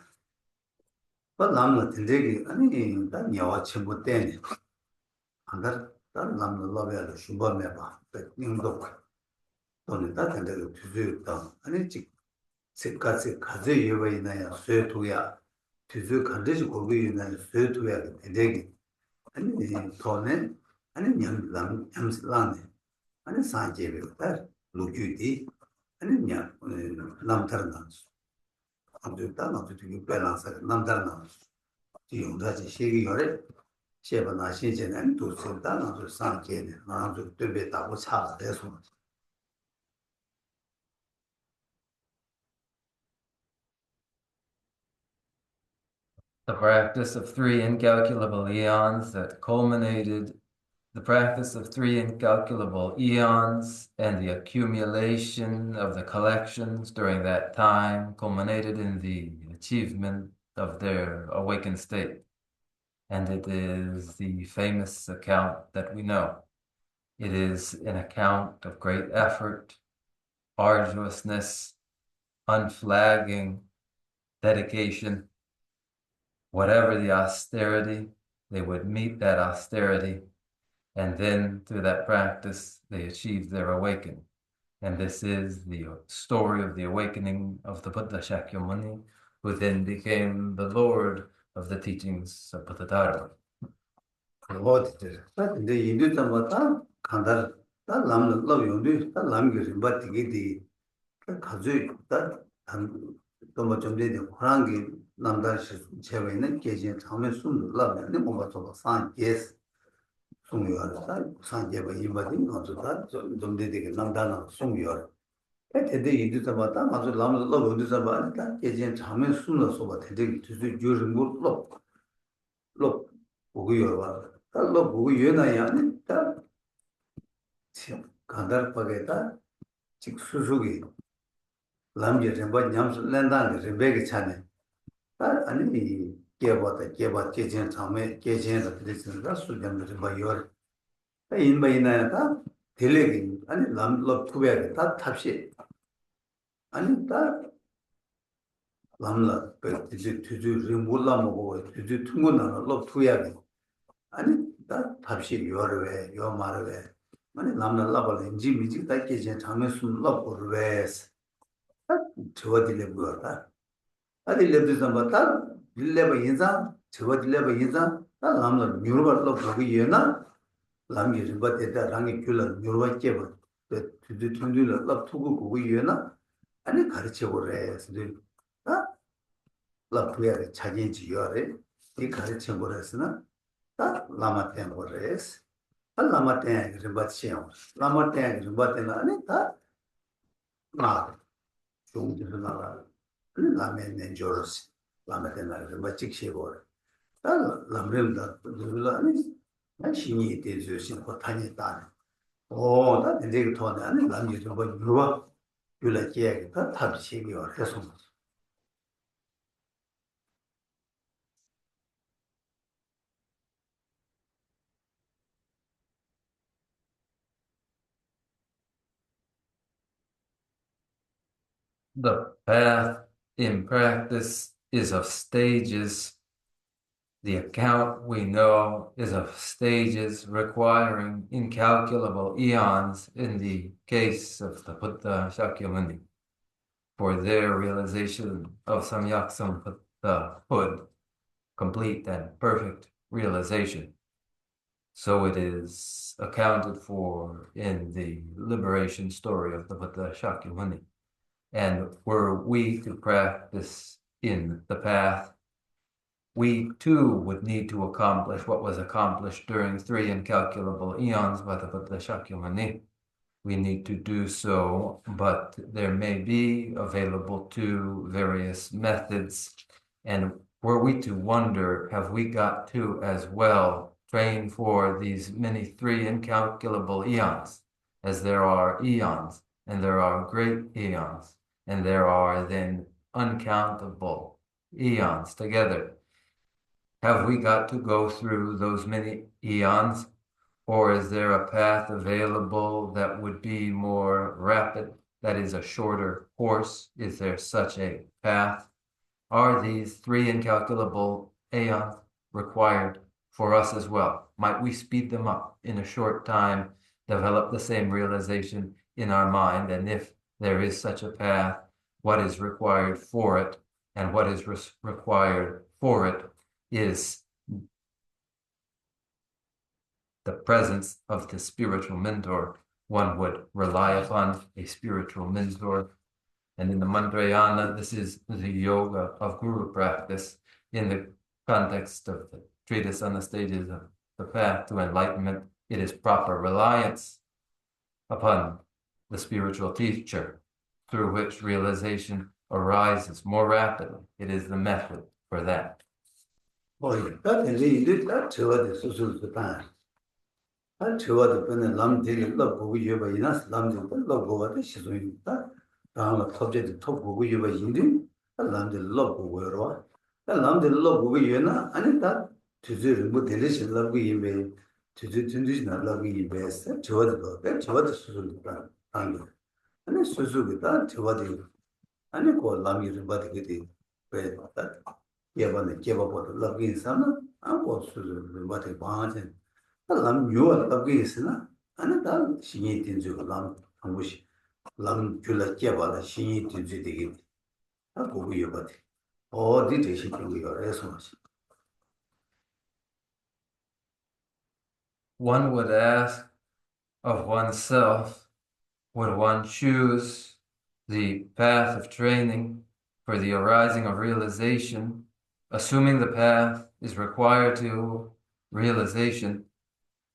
그 남는 되게 아니 다 녀와 친구 때문에 안가 단 남는 러베를 슈퍼매 봐 님도 돈이 다 된다 주주다 아니 즉 색깔이 가지 예외이나야 쇠도야 주주 간듯이 거기 있는 쇠도야 되게 아니 돈에 아니 냠슬라네 아니 상제베다 루규디 아니 냠 남다른다스 아무도 나도 되게 밸런스 남다른다스 지용다지 시기 열에 제바나 시제는 도스다 나도 상제네 나도 되베다고 차대서 The practice of 3 incalculable eons that culminated the practice of 3 incalculable eons and the accumulation of the collections during that time culminated in the achievement of their awakened state. And it is the famous account that we know. It is an account of great effort, arduousness, unflagging dedication. Whatever the austerity, they would meet that austerity, and then through that practice, they achieved their awakening. And this is the story of the awakening of the Buddha Shakyamuni, who then became the Lord of the teachings of Buddha Dharma. 근데 인도자마다 간다 다 남는 러브용도 다 남기지 바티기디 가지 다또뭐 되는 그런 게 남다시 제외는 계신 처음에 숨을 러브는 뭔가 좀 상계스 숨이어라 상계가 이마딘 거다 좀 되게 남다나 숨이어라 근데 인도자마다 아주 남는 러브용도 자마다 계신 처음에 숨을 쏘바 되게 주주 주는 걸로 보고 열어 달로 보고 연아야 다 간달파게다 직수수기 남제는 뭐 냠스 랜다는 베게 차네 아니 개바 계진 참에 계진을 드리는 수련을 봐요 인바이나다 딜레기 아니 남로 투베 다 탑시 아니 다 남라 이제 투주 몰라 먹고 투주 퉁고나는 로 투야게 아니 다 탑시 요르베 요 마르베 아니 남나 라발 인지 미지 다 계진 참에 숨 로르베스 저들레 뭐다 아니 레드zamata 딜레바 인자 저들레바 인자 다 남나 뉴르발로 보고 예나 남기 좀 받대다 랑이 귤라 뉴르바 깨버 투두 퉁두라 랍 투고 보고 예나 아니 가르쳐 보래 다 랍투야를 자기지 요래 이 가르쳐 보래스나 다 라마테 보래스 라마테 좀 받치요 라마테 좀 받대나 아니 다 나 종지를 나가. 그 라면 내줘서 라면 내가 뭐 찍히고. 다 람렘다 누르라니. 나 신이 되죠. 신고 다녔다. 나 이제 돈에 안 남이 좀 누워. 유래지에 다 탑시기와 계속. The path in practice is of stages. The account we know is of stages requiring incalculable eons in the case of the Buddha Shakyamuni for their realization of Samyak Sambuddha Hood, complete and perfect realization. So it is accounted for in the liberation story of the Buddha Shakyamuni. And were we to practice in the path, we too would need to accomplish what was accomplished during 3 incalculable eons by the Buddha Shakyamuni. We need to do so, but there may be available to various methods. And were we to wonder, have we got to as well train for these many 3 incalculable eons, as there are eons, and there are great eons, and there are then uncountable eons together? Have we got to go through those many eons, or is there a path available that would be more rapid, that is a shorter course? Is there such a path? Are these 3 incalculable aeons required for us as well? Might we speed them up in a short time, develop the same realization in our mind? And if there is such a path, what is required for it? And what is required for it is the presence of the spiritual mentor. One would rely upon a spiritual mentor. And in the Mantrayana, this is the yoga of guru practice in the context of the treatise on the stages of the path to enlightenment. It is proper reliance upon the spiritual teacher through which realization arises more rapidly. It is the method for that. 다 이제 이제 다 저어도 수술도 다. 다 저어도 근데 남들이 또 보고 여봐 이나 남들 또 보고 시소이다. 다음에 톱제도 톱 보고 여봐 인디. 남들 보고 여러. 남들 보고 여나 아니 다 주주를 뭐 들으실 라고 이메 주주 준주시나 라고 이메스 저어도 저어도 수술도 다. 아니 수술도 다 저어도 아니 고 남이 받게 돼. 왜 예번에 개발보다 러기 있으나 아무 수준 뭐대 방아진 남 요어 러기 있으나 아니 다 신이 된줄 남 한국이 남 줄라 개발아 신이 된줄 되게 아 그거 요바대 어디 대신 그거 해서 One would ask of oneself, would one choose the path of training for the arising of realization, assuming the path is required to realization?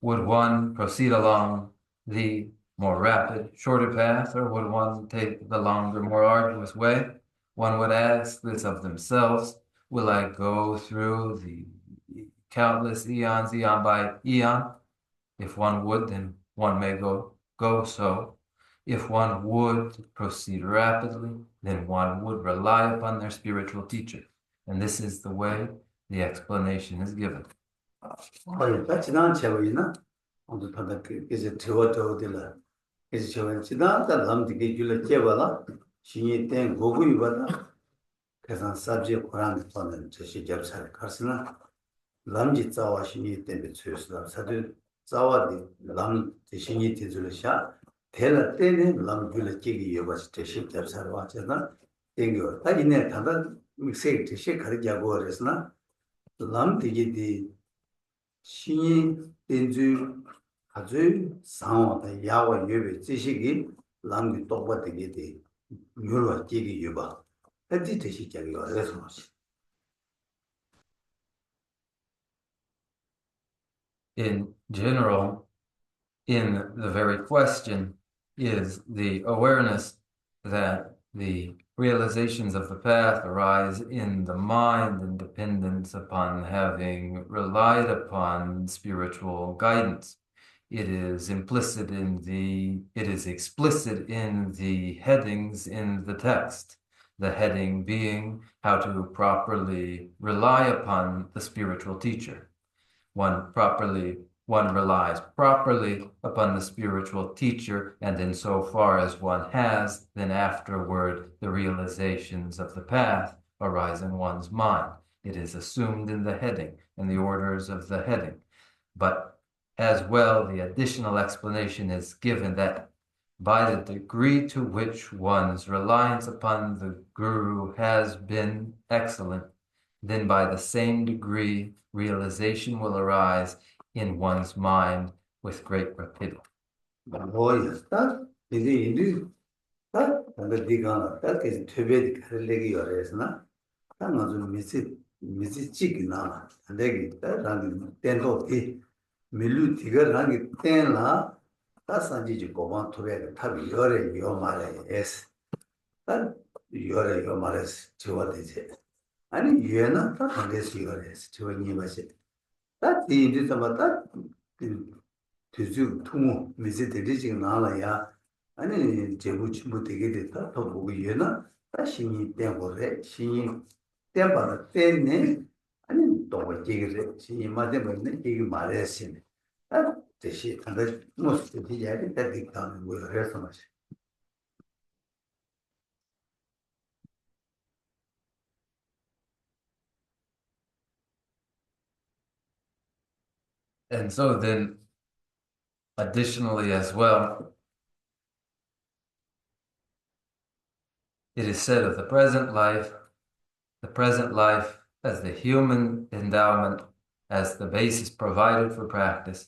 Would one proceed along the more rapid, shorter path, or would one take the longer, more arduous way? One would ask this of themselves. Will I go through the countless eons, eon by eon? If one would, then one may go so. If one would proceed rapidly, then one would rely upon their spiritual teacher. And this is the way the explanation is given. 지난 제보이나 오늘 받아 이제 저어도들라 이제 저는 지나다 남들이 줄을 개발아 신이 된 고구이 받아 그래서 sabji Quran 보는 제시 접사를 가르치나 남지 자와 신이 때문에 최소다 사들 자와디 남 신이 되줄샤 대라 때는 남줄을 끼기 여봐서 제시 접사를 와잖아 땡겨 다 이내 다다 믹스에 제시 가르치고 그랬으나 남들이 신이 된줄 아주 상황의 야와 예배 지식이 남기 똑같게 돼 유로 끼기 유바 했지 되시잖아요 그래서 In general, in the very question is the awareness that the realizations of the path arise in the mind in dependence upon having relied upon spiritual guidance. It is explicit in the headings in the text. The heading being how to properly rely upon the spiritual teacher. One relies properly upon the spiritual teacher, and insofar as one has, then afterward the realizations of the path arise in one's mind. It is assumed in the heading, in the orders of the heading. But as well, the additional explanation is given that by the degree to which one's reliance upon the Guru has been excellent, then by the same degree realization will arise in one's mind with great rapidity. 아니 유에나 다 반대스 요레스 저니 마시 다 디인지 잡았다 뒤주 통모 미세들이 지금 나와야 아니 제부 친구 되게 됐다 더 보고 유에나 다 신이 때문에 신이 때문에 때네 아니 또 얘기를 신이 맞대 버리네 얘기 말했으니 아 대시 안데 무슨 얘기야 다 뒷다는 거 그래서 마시 And so then, additionally as well, it is said of the present life as the human endowment, as the basis provided for practice.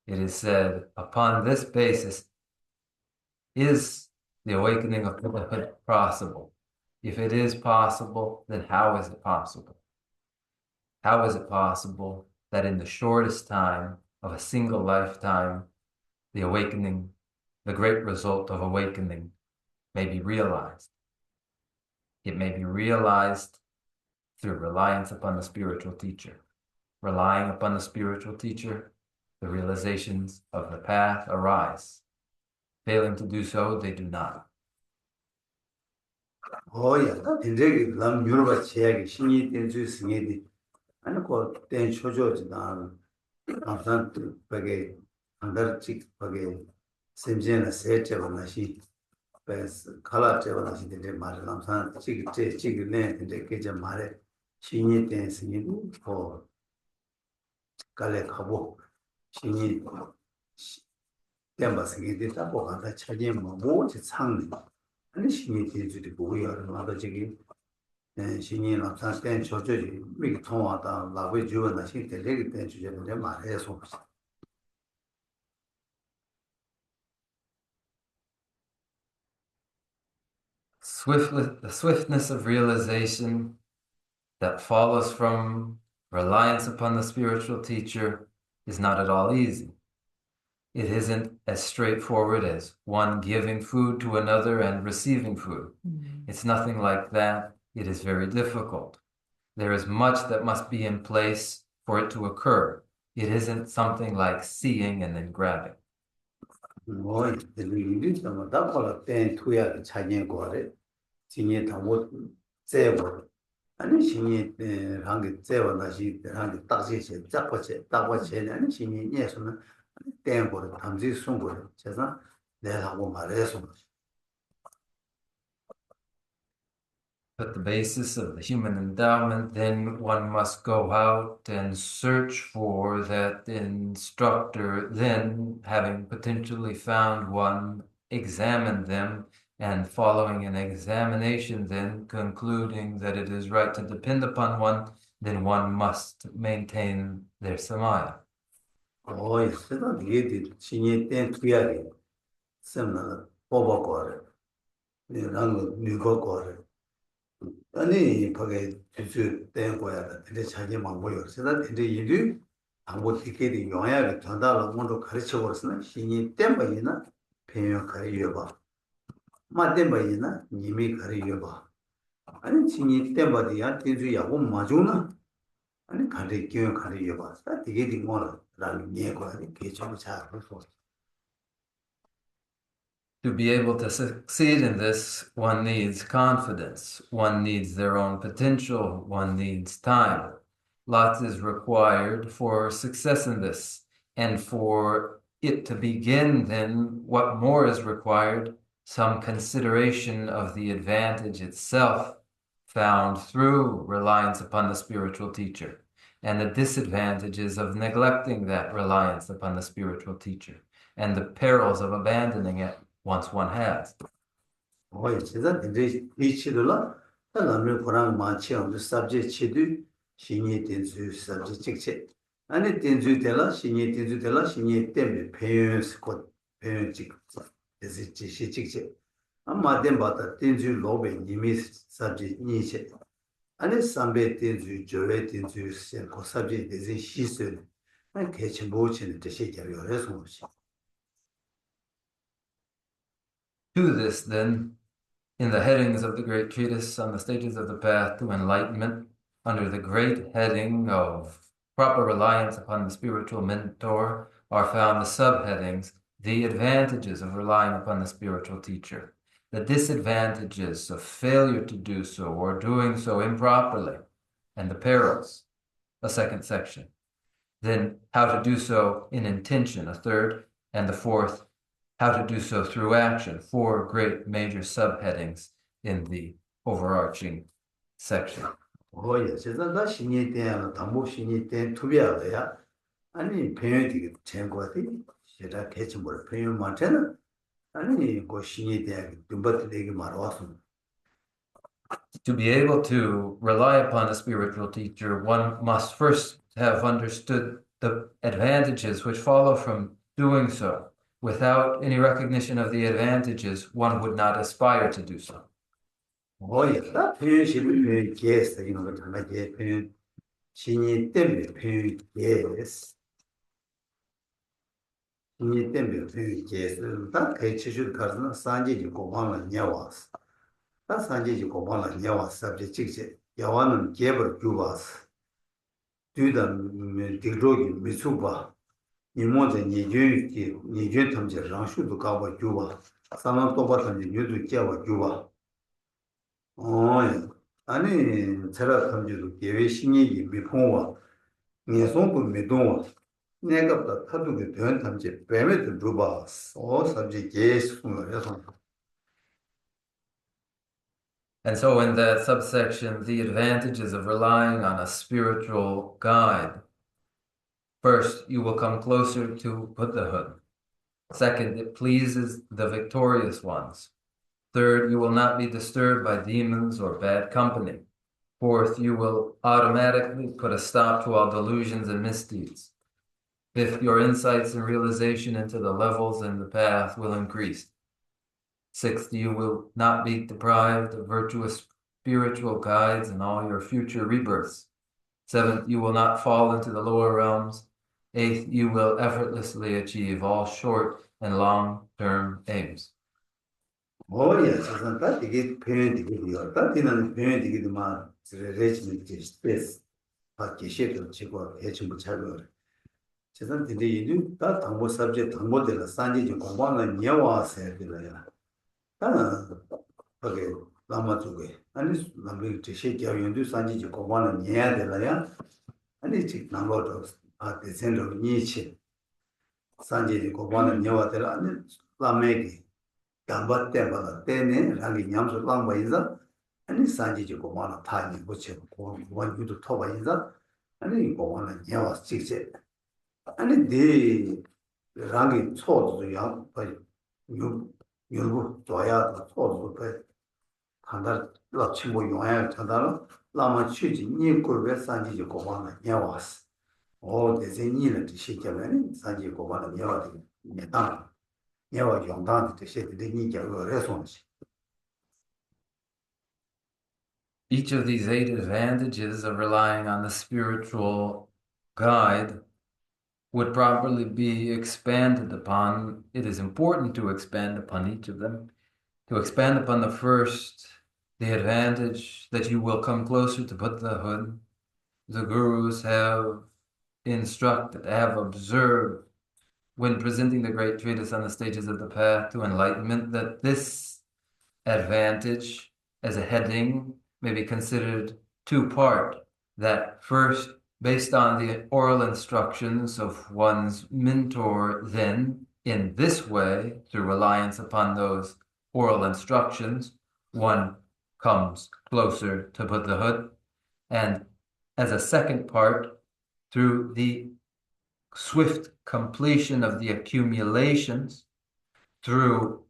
It is said, upon this basis, is the awakening of Buddhahood possible? If it is possible, then how is it possible? How is it possible that in the shortest time of a single lifetime, the awakening, the great result of awakening, may be realized? It may be realized through reliance upon the spiritual teacher. Relying upon the spiritual teacher, the realizations of the path arise. Failing to do so, they do not. Oh yeah, 인제 남 유럽아 지역이 신이 된주 승예디 아니 된 초조지나 항상 그게 안다르직 그게 심지어는 세체원하시 베스 칼라체원하시 되게 말을 항상 지기네 이제 그게 말에 신이 된 승예디 갈래 가보 신이 템바스게 됐다고 가다 차지 뭐지 창네 아니 신이 되지도 보여요 나도 저기 신이 나타날 때 저저지 미 통화다 라고 주원다 신때 되게 때 주제는데 말해서 The swiftness of realization that follows from reliance upon the spiritual teacher is not at all easy. It isn't as straightforward as one giving food to another and receiving food. It's nothing like that. It is very difficult. There is much that must be in place for it to occur. It isn't something like seeing and then grabbing. 뭐 이들이 좀 답을 때 투야 차게 거래 진이 당고 제고 아니 신이 한게 제원다시 한게 딱지세 잡고체 아니 신이 예수는 땡고를 담지 숨고를 제가 내가 하고 말해서 But the basis of the human endowment, then one must go out and search for that instructor, then having potentially found one, examine them, and following an examination, then concluding that it is right to depend upon one, then one must maintain their samaya. 세상 이게 신이 땡 투야리 semna 뽑아 거래 내가 누가 거래 아니 거기 주주 된 거야. 근데 자기만 보여. 그래서 근데 일이 아무 티켓이 영향을 전달하고 먼저 가르쳐 버렸으나 신이 때문이나 배워 가려 봐. 마 땜바이나 님이 가리여봐. 아니 진이 땜바디야 딘주야고 마주나. 아니 가리 기회 가리여봐. 다 되게 된 거라. 라는 예고 개좀 잘 그래서. To be able to succeed in this, one needs confidence, one needs their own potential, one needs time. Lots is required for success in this. And for it to begin, then, what more is required? Some consideration of the advantage itself found through reliance upon the spiritual teacher, and the disadvantages of neglecting that reliance upon the spiritual teacher, and the perils of abandoning it once one has. 진짜 근데 이치들라 lamrim Quran 마치 on the subject 치도 신이 된주 subject 직체 아니 된주 되라 신이 된주 되라 신이 때문에 배운스 곧 배운 직 그래서 지시 직체 아마 된 바다 된주 로베 님이 subject 니체 아니 삼베 된주 조레 된주 그 subject 되지 시스 아니 개체 모치는 뜻이 결여해서 뭐지. To this, then, in the headings of the great treatise on the stages of the path to enlightenment, under the great heading of proper reliance upon the spiritual mentor, are found the subheadings, the advantages of relying upon the spiritual teacher, the disadvantages of failure to do so or doing so improperly, and the perils, a second section. Then how to do so in intention, a third, and the fourth, how to do so through action, four great major subheadings in the overarching section. 예, 세상다 신이 때야 담보 신이 때 투비하야 아니 배우들이 전과들이 제가 개체 뭘 배우 많잖아 아니 그 신이 때야 dumbat들에게 말아왔어. To be able to rely upon a spiritual teacher, one must first have understood the advantages which follow from doing so. Without any recognition of the advantages, one would not aspire to do so. 예, 다 배우시는 배우 계스 이런 거 장하게 배우 신이 때문에 배우 계스 신이 때문에 배우 계스 다 개체줄 가르는 산지지 고방을 녀와스 다 산지지 고방을 녀와스 sabje 직제 야와는 개벌 주바스 뒤다 디로기 미수바 이모제 니준 탐제 랑슈도 가고 주바 상황 똑같은 뉴도 깨와 주바 아니 제가 탐제도 계획 신이기 미풍와 예송도 미동와 내가 다 타두게 된 탐제 배매도 주바 sabje 계속 해서 And so in that subsection, the advantages of relying on a spiritual guide. First, you will come closer to Buddhahood. Second, it pleases the victorious ones. Third, you will not be disturbed by demons or bad company. Fourth, you will automatically put a stop to all delusions and misdeeds. Fifth, your insights and realization into the levels and the path will increase. Sixth, you will not be deprived of virtuous spiritual guides in all your future rebirths. Seventh, you will not fall into the lower realms. Eighth, you will effortlessly achieve all short and long-term aims. 예, 세상 되게 표현되기요. 다디는 표현되기도만 레지먼트 스페이스 밖에 쉐도 지고 해좀 잘고. 세상 되게 이도 다 당보 서브젝트 당보들 산지지 공부하는 녀와서 되려야. 다는 거기 남아주게. 아니 남을 제시 교육도 산지지 공부하는 녀야 되려야. 아니 즉 남보도 대선으로 니치 산지지 공부하는 녀와 되려 아니 남에게 담바때마다 때네 라기 냠서 방바이자 아니 산지지 고마나 타니 고체 원유도 토바이자 아니 고마나 녀와 직제 아니 네 라기 초도 양 바이 유부 줘야 초도 배 한달 라치모 용야 차다라 라마 취지 니콜베 산지지 고마나 녀와스 오 대세니는 시켜면 산지 고마나 녀와디 네다 Each of these 8 advantages of relying on the spiritual guide would properly be expanded upon. It is important to expand upon each of them To expand upon the first, the advantage that you will come closer to Buddhahood, the gurus have instructed, have observed when presenting the great treatise on the stages of the path to enlightenment, that this advantage as a heading may be considered two-part. That first, based on the oral instructions of one's mentor, then in this way, through reliance upon those oral instructions, one comes closer to Buddhahood. And as a second part, through the swift completion of the accumulations, through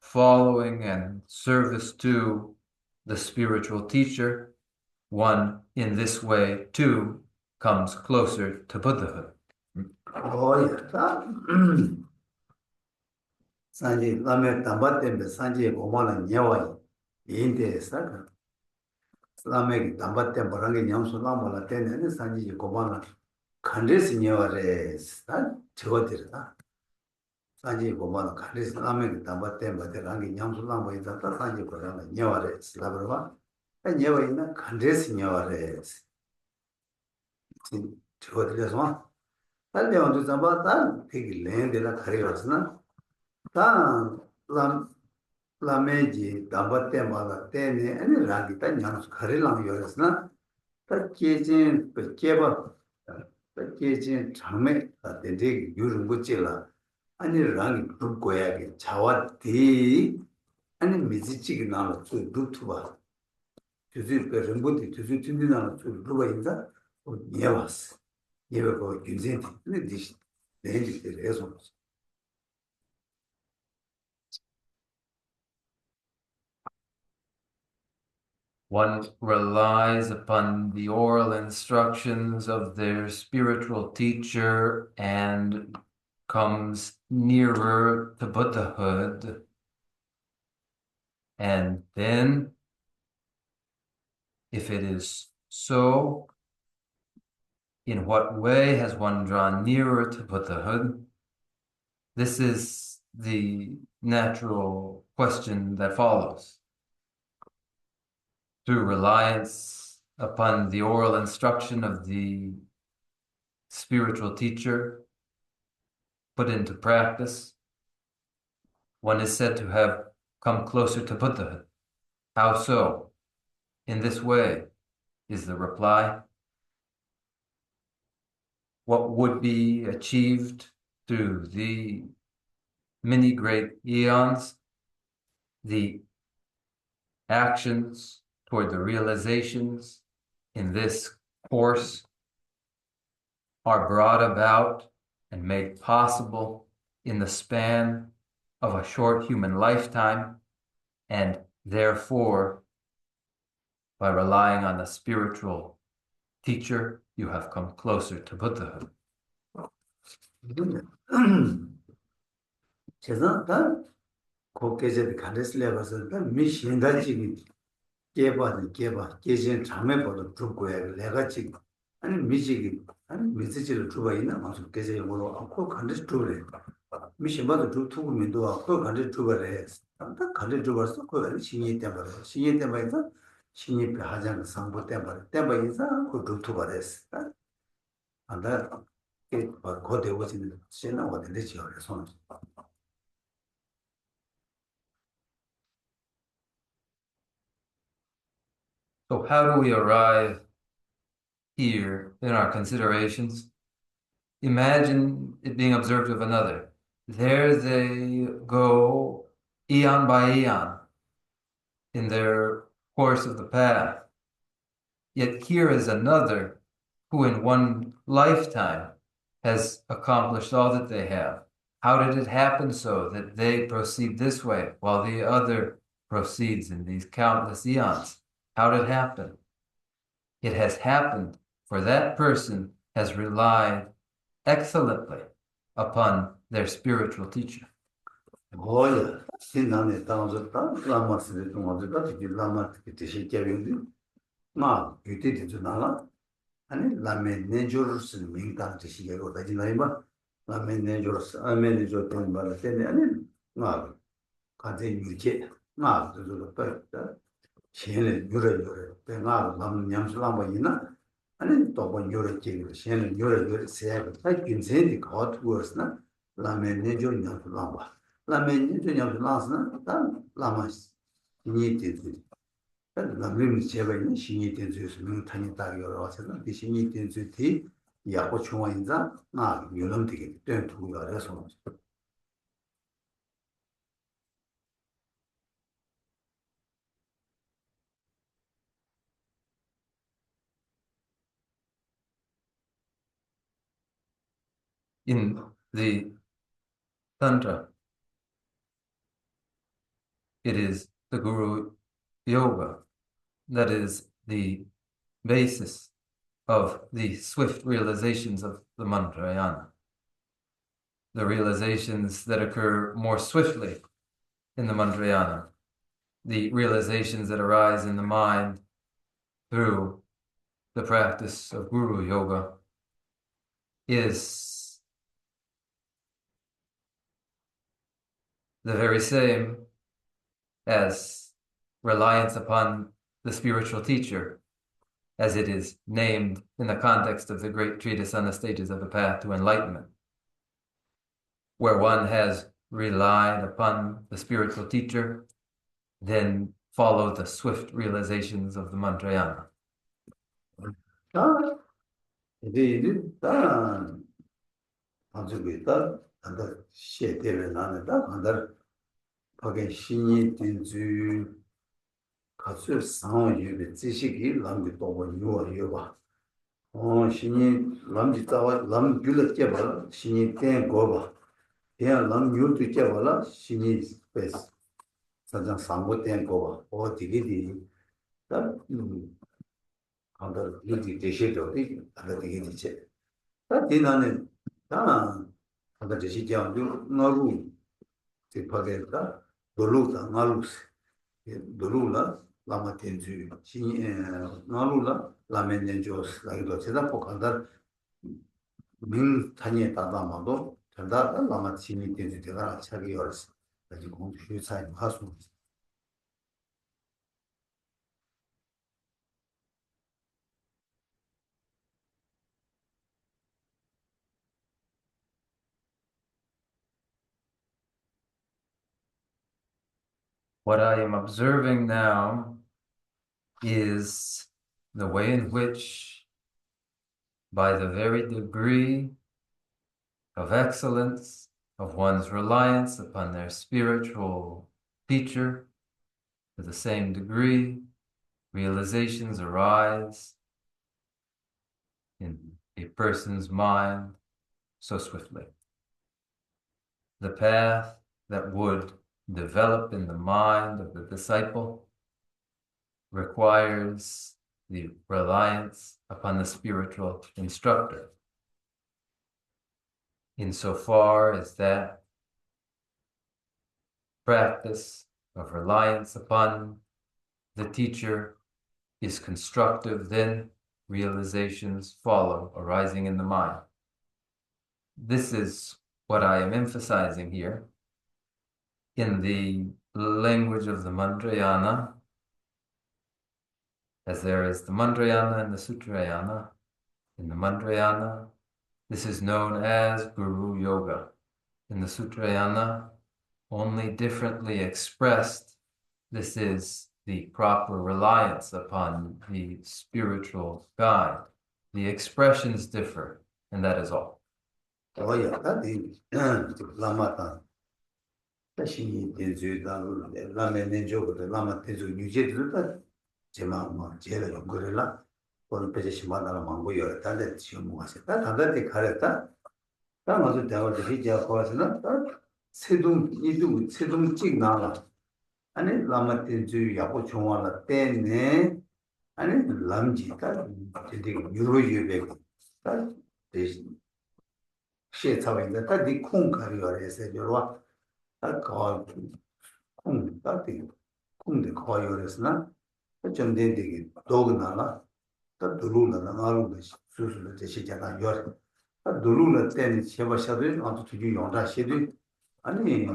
following and service to the spiritual teacher, one in this way too comes closer to Buddhahood. 산지 라메 담바 때문에 산지 고마는 녀와이 인데 사가 라메 담바 때문에 뭐라게 냠수 나몰라 때는 산지 고마는 칸데스 녀와레 사 저거들다 산지 고마는 칸데스 라메 담바 때문에 라게 냠수 나몰라 다 산지 고마는 녀와레 라버바 녀와이나 칸데스 녀와레 저거들에서 빨리 언제 잡아 다 되게 렌데라 가려서나 다 라메지 담바테 마가 때네 아니 라기다 냐스 가리랑 요랬으나 다 계진 베케바 다 계진 참에 되게 유른 거지라 아니 랑이 불고야게 자와디 아니 미지치기 나로 또 루트바 주지 그런부터 주지 진디나 루바 인자 예와스 예베고 윤진티 근데 디시 내지 그래서 One relies upon the oral instructions of their spiritual teacher and comes nearer to Buddhahood. And then, if it is so, in what way has one drawn nearer to Buddhahood? This is the natural question that follows. Through reliance upon the oral instruction of the spiritual teacher, put into practice, one is said to have come closer to Buddhahood. How so? In this way is the reply. What would be achieved through the many great eons, the actions toward the realizations in this course are brought about and made possible in the span of a short human lifetime, and therefore, by relying on the spiritual teacher, you have come closer to Buddhahood. 제가 다 고개제 가르슬려 가서 다 미신다지기 개봐 계신 잠에 보도 죽고야 내가 지금 아니 미지기 아니 미지를 주가 있나 마서 계제 뭐로 아고 간데 주래 미신바도 두고 민도 아고 간데 주가래 다 간데 주가서 그 신이 때문에 신이 때문에 신이 하자는 상부 때문에 인사 그 두고래스 안다 그 거대 오지는 신나 어디에 지어래 손 So how do we arrive here in our considerations? Imagine it being observed of another. There they go eon by eon in their course of the path. Yet here is another who in one lifetime has accomplished all that they have. How did it happen so that they proceed this way while the other proceeds in these countless eons? How did it happen? It has happened for that person has relied excellently upon their spiritual teacher. 뭐야 신나네 당졌다 라마스를 좀 어디다 되게 라마 뜻이 개변이 막 유티티 좀 나가 아니 라멘 내조르스 민간 뜻이고 다지 나이바 라멘 내조르스 아멘 내조 돈 말을 때네 아니 막 가제 유게 ngā dhū dhū xéne yore, pe ngā lam nyamsi lāmba yinā, ane tōpa yore jīgī, xéne yore sēgī, tā gyōnsēn dī kā tūwas na, lāme nēchō nyamsi lāmba. Lāme nēchō nyamsi lāmsa na, tā lāma xīnyi tēnzū. Tā Lamrim chēba yinā xīnyi tēnzū yōs mīng tānyi tā yore wāsa na, tī xīnyi tēnzū tī yāpo chūwa yinzā, ngā yōlam tī tuyān tū yore sōng. In the Tantra, it is the Guru Yoga that is the basis of the swift realizations of the Mantrayana. The realizations that occur more swiftly in the Mantrayana, the realizations that arise in the mind through the practice of Guru Yoga, is the very same as reliance upon the spiritual teacher, as it is named in the context of the great treatise on the stages of the path to enlightenment, where one has relied upon the spiritual teacher, then follow the swift realizations of the Mantrayana. 밖에 신이 된주 가수 상황이 지식이 남기 또 요봐. 신이 남지 따와 남 줄을 봐. 신이 된 거봐. 그냥 남 요도 봐. 신이 베스. 사장 상고 된 거봐. 되게디. 다 한달 일이 되셔도 되게 되게 되지. 다 대나는 다 한달 되시죠. 나루 대파게다. 돌루다 나루스 돌루라 라마 텐주 나루라 라멘렌조스 라기도 제가 poka다 민 타니에 따다마도 전다 라마 치니 텐주 제가 차기 열스 가지고 공부 사이 하수. What I am observing now is the way in which, by the very degree of excellence of one's reliance upon their spiritual teacher, to the same degree, realizations arise in a person's mind so swiftly. The path that would develop in the mind of the disciple requires the reliance upon the spiritual instructor. Insofar as that practice of reliance upon the teacher is constructive, then realizations follow, arising in the mind. This is what I am emphasizing here. In the language of the Mantrayana, as there is the Mantrayana and the Sutrayana, in the Mantrayana, this is known as Guru Yoga. In the Sutrayana, only differently expressed, this is the proper reliance upon the spiritual guide. The expressions differ, and that is all. 신이 된주다 라면은 저거도 라마 된주 유제들다 제마 뭐 제가 연구를라 오늘 배제시 만나는 망고요 단대 지금 뭐하세요 단대 가렸다 다 맞을 때 어디 희자 거기서는 세동 이동 세동 찍 나와 아니 라마 된주 야고 종화라 때네 아니 람지다 되게 유로유배 다 대신 시에 차원인데 다 니콩 가리어에서 저와 다 콩 따뜻이 콩데 거요랬으나 좀 되게 도그나라 또 누르나 나루도 수수를 대시잖아 요 누르는 때는 제바샤도 아주 되게 용다 시도 아니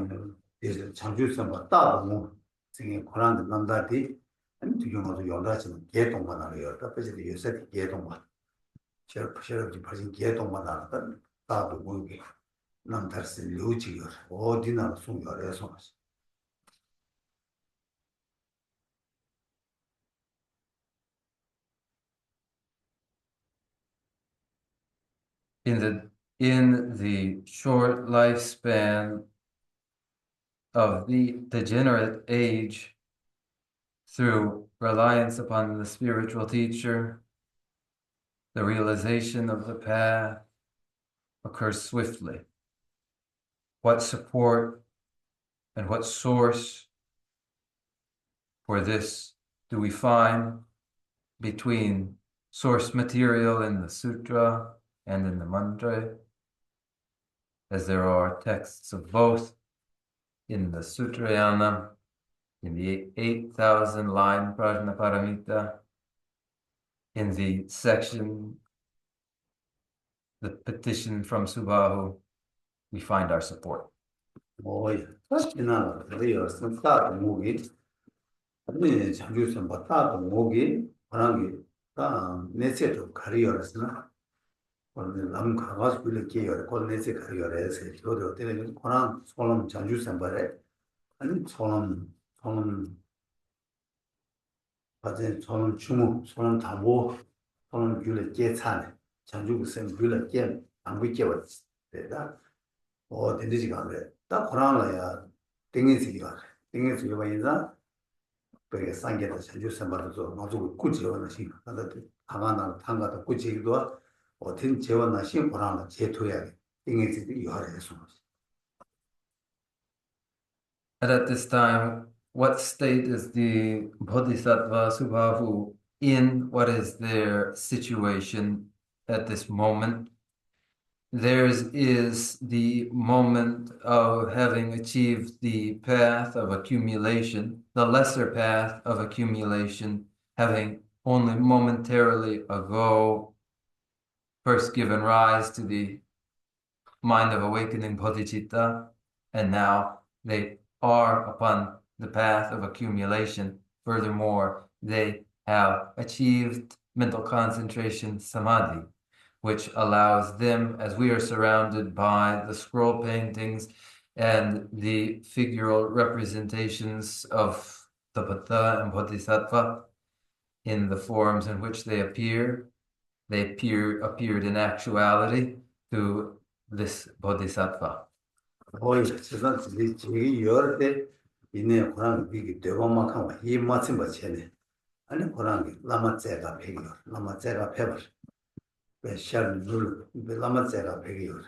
이제 장주선 뭐 따로 지금 고난 남다디 아니 두경어도 연다지는 개동만 하려 답변이 요새 개동만 저 부셔지 벌써 개동만 하다 다도 모르게 남다스 묘지요 어디나 송열에서 in the short lifespan of the degenerate age, through reliance upon the spiritual teacher, the realization of the path occurs swiftly. What support and what source for this do we find between source material in the sutra and in the mantra, as there are texts of both in the Sutrayana, in the 8,000 line Prajnaparamita, in the section, the petition from Subahu, we find our support. 뭐야 지나가 그래요 선다 목이 아니 장주선 봤다 목이 그런 게다 내세도 가리어스나 오늘 남 가가지고 이렇게 콜내세 가리어에서 저도 때는 그런 소름 장주선 말에 아니 소름 받은 소름 주무 소름 다보 소름 귤에 깨차네 장주선 귤에 깨안 보이게 됐다 된지가 안 돼. 딱 그러나야 땡이지가 땡이지 요바이자 그게 상계도 자주 선발도 맞고 꾸지어는 시 나도 강하나 tan가도 꾸지기도 어떤 재원나 신고라나 제토야 땡이지 요하래서 And at this time, what state is the Bodhisattva Subhahu in? What is their situation at this moment? Theirs is the moment of having achieved the path of accumulation, the lesser path of accumulation, having only momentarily ago first given rise to the mind of awakening bodhicitta, and now they are upon the path of accumulation. Furthermore, they have achieved mental concentration samadhi, which allows them, as we are surrounded by the scroll paintings and the figural representations of the Buddha and Bodhisattva in the forms in which they appeared in actuality to this Bodhisattva. 거의 세상 지기 여러 때 이내 그런 비기 되고만 이 맞은 거 전에 아니 그런 게 라마제가 배겨 라마제가 배버 배샤를 라마제가 배겨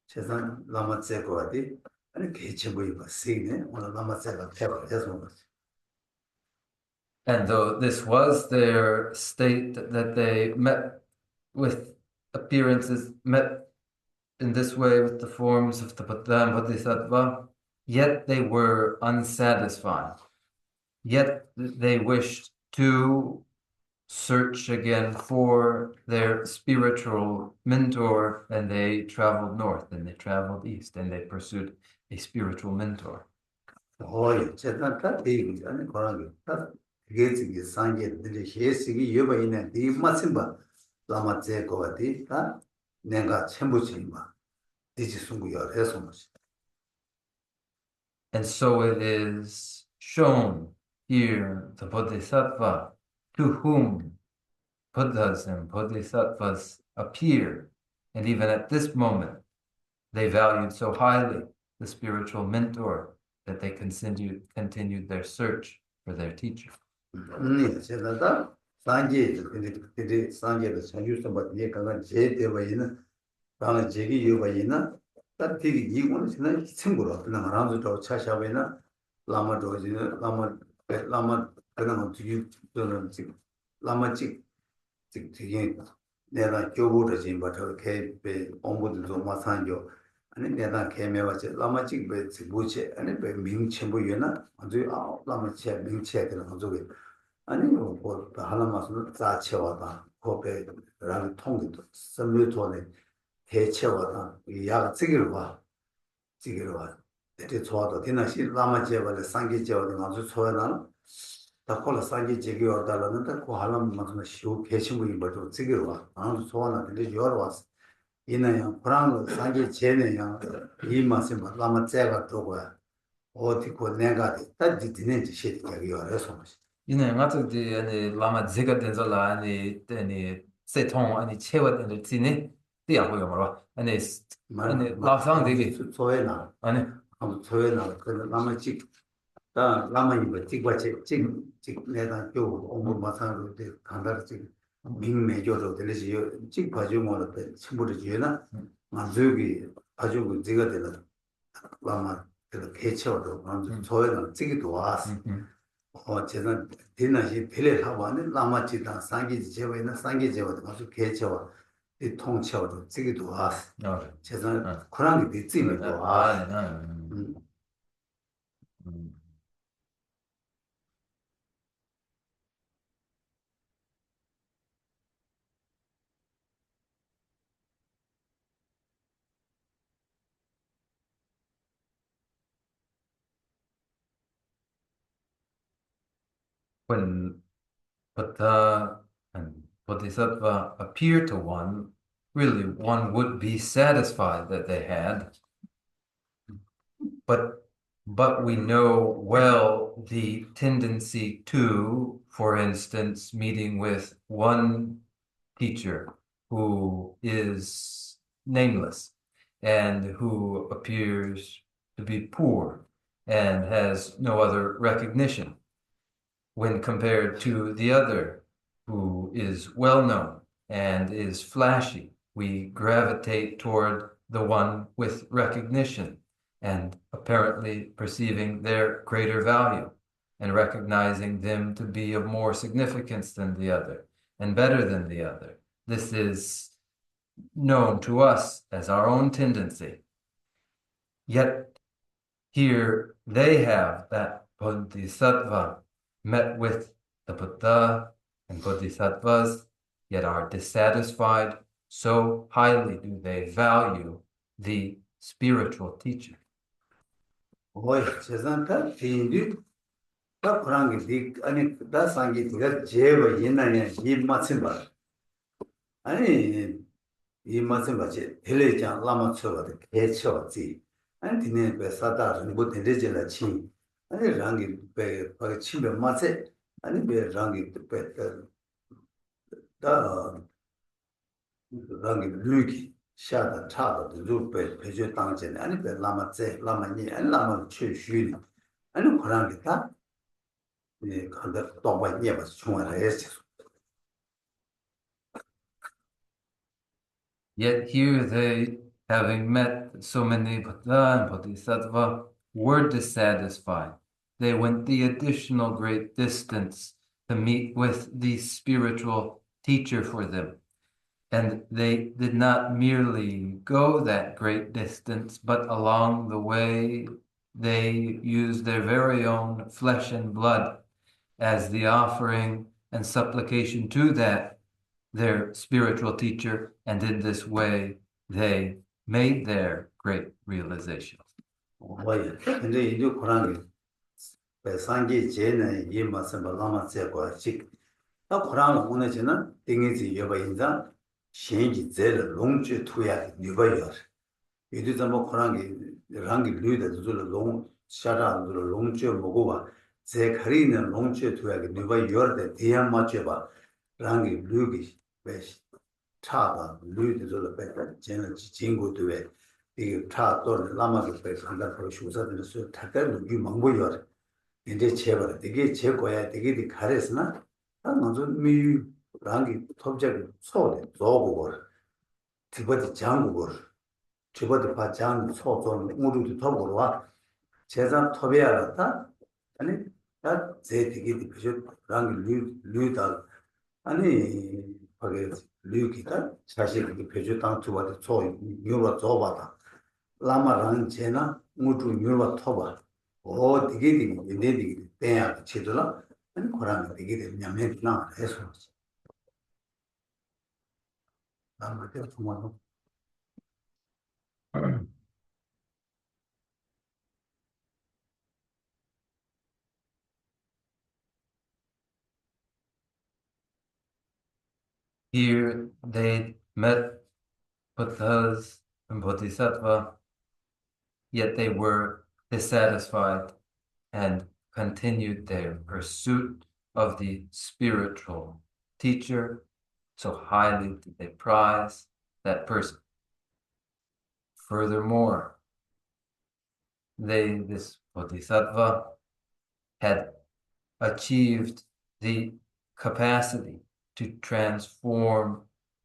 세상 라마제가 어디 아니 개체 보이고 시네 오늘 라마제가 배버 해서 And though this was their state that they met with appearances, met in this way with the forms of the Buddha and Bodhisattva, yet they were unsatisfied. Yet they wished to search again for their spiritual mentor, and they traveled north, and they traveled east, and they pursued a spiritual mentor. 거의 세상 다 대기 아니 그런 게 게지기 상계들이 해식이 여바 있는 이 맞은 바 라마제가 어디 다 내가 전부지 마 디지 숨고요 해서 And so it is shown here the Bodhisattva to whom Buddhas and Bodhisattvas appear. And even at this moment, they valued so highly the spiritual mentor that they continued their search for their teacher. 제가 근데 상계도 전주선 받은 얘가 제대로 있는 다른 제기 이유가 있나 딱 되게 이거는 지난 친구로 그냥 아무도 차샤베나 라마도지는 라마 그냥 뒤에 저는 지금 라마직 되게 내가 교보를 지금 봐도 개배 공부도 마찬가지요 아니 내가 개매와지 라마직 배 뭐지 아니 배 명칭부여나 아주 라마체 명체들은 아주 아니 뭐 하나만은 자체와다 고배라는 통도 선류토네 대체와다 이 약 지기로 봐 되게 좋아도 디나시 라마 제발에 상기 제발에 아주 좋아하는 다 콜라 상기 제기 왔다는데 그 하람 무슨 시오 개심이 뭐도 지기로 와 아주 좋아하는 근데 여러 왔어 이나요 프랑 상기 제네요 이 맛에 뭐 라마 제가 또고야 어디 고 내가 다 디네 지시 여기 와서 이네 맞지 아니 라마 제가 된절라 아니 세통 아니 체වත් 아니 지네 띠하고요 말아 아니 라상 되게 소에나 아니 아무 소에나 그 라마 다 라마니 뭐 찍 내가 교 공부 마사로 돼 간다를 찍 민매조로 들리지 찍 봐줘 뭐라 때 친구들 지나 만족이 아주 문제가 되는 라마 그 개체도 완전 소에나 찍기도 왔어 제가 디나시 필레 하고는 라마치다 상기지 제외는 상기 제외도 아주 개체와 이 통치하고도 찍기도 왔어 제가 그런 게 있지도 와 when Buddha and Bodhisattva appear to one, really one would be satisfied that they had, but we know well the tendency to, for instance, meeting with one teacher who is nameless and who appears to be poor and has no other recognition when compared to the other who is well known and is flashy. We gravitate toward the one with recognition and apparently perceiving their greater value and recognizing them to be of more significance than the other and better than the other. This is known to us as our own tendency. Yet here they have that bodhisattva met with the Buddha and bodhisattvas, yet are dissatisfied. So highly do they value the spiritual teacher. 뭐 세상다 빈디 다 그런 게 아니 다 상기 네가 제가 옛날에 이 맞힌 봐 아니 이 맞힌 거지 텔레장 라마 쳐거든 개쳐지 아니 디네 배 사다는 뭐 텔레제라 치 아니 랑기 배 치매 맞세 아니 배 랑기 배다 랑기 류기 샤다 차다 루배 배제 당전에 아니 배 라마제 라마니 아니 라마 최슈리 아니 그런 게다 예, 근데 또 뭐냐 봐. 중앙에 했어. Yet here they, having met so many Buddha and Bodhisattva, were dissatisfied. They went the additional great distance to meet with the spiritual teacher for them. And they did not merely go that great distance, but along the way, they used their very own flesh and blood as the offering and supplication to that their spiritual teacher, and in this way they made their great realization. 뭐야. 근데 이제 그런 게 배상기 제는 이 맛은 라마 제거 직. 나 그런 오늘지는 땡이지 여바 인자 신기 제를 롱주 투야 유바여. 이제 뭐 그런 게 랑기 류다 줄 롱 샤라 줄 롱주 먹고 봐. 제 거리는 롱주 투야 유바여데 대한 맞춰 봐. 랑기 류기 베시 차다 류들을 뺐다 쟤는 친구도 왜 이게 차도 라마도 뺐다 한다 그 쇼사들 수 타가는 이 망보여 이제 제발 되게 제거야 되게 가르스나 아 먼저 미 랑기 톱적 소대 조고고 디버디 장고고 디버디 바장 소존 우르도 더고로 와 제자 톱이야다 아니 나 제되게 비교 랑기 류다 아니 거기 류기다 사실 표주 땅 두바도 초 유로 줘봐다 라마랑 제나 무주 유로 토바 오 되게 되게 내야 치더라 아니 그러면 되게 되냐면 나 해서 나한테 정말 Here they met Buddhas and Bodhisattva, yet they were dissatisfied and continued their pursuit of the spiritual teacher. So highly did they prize that person. Furthermore, this Bodhisattva, had achieved the capacity to transform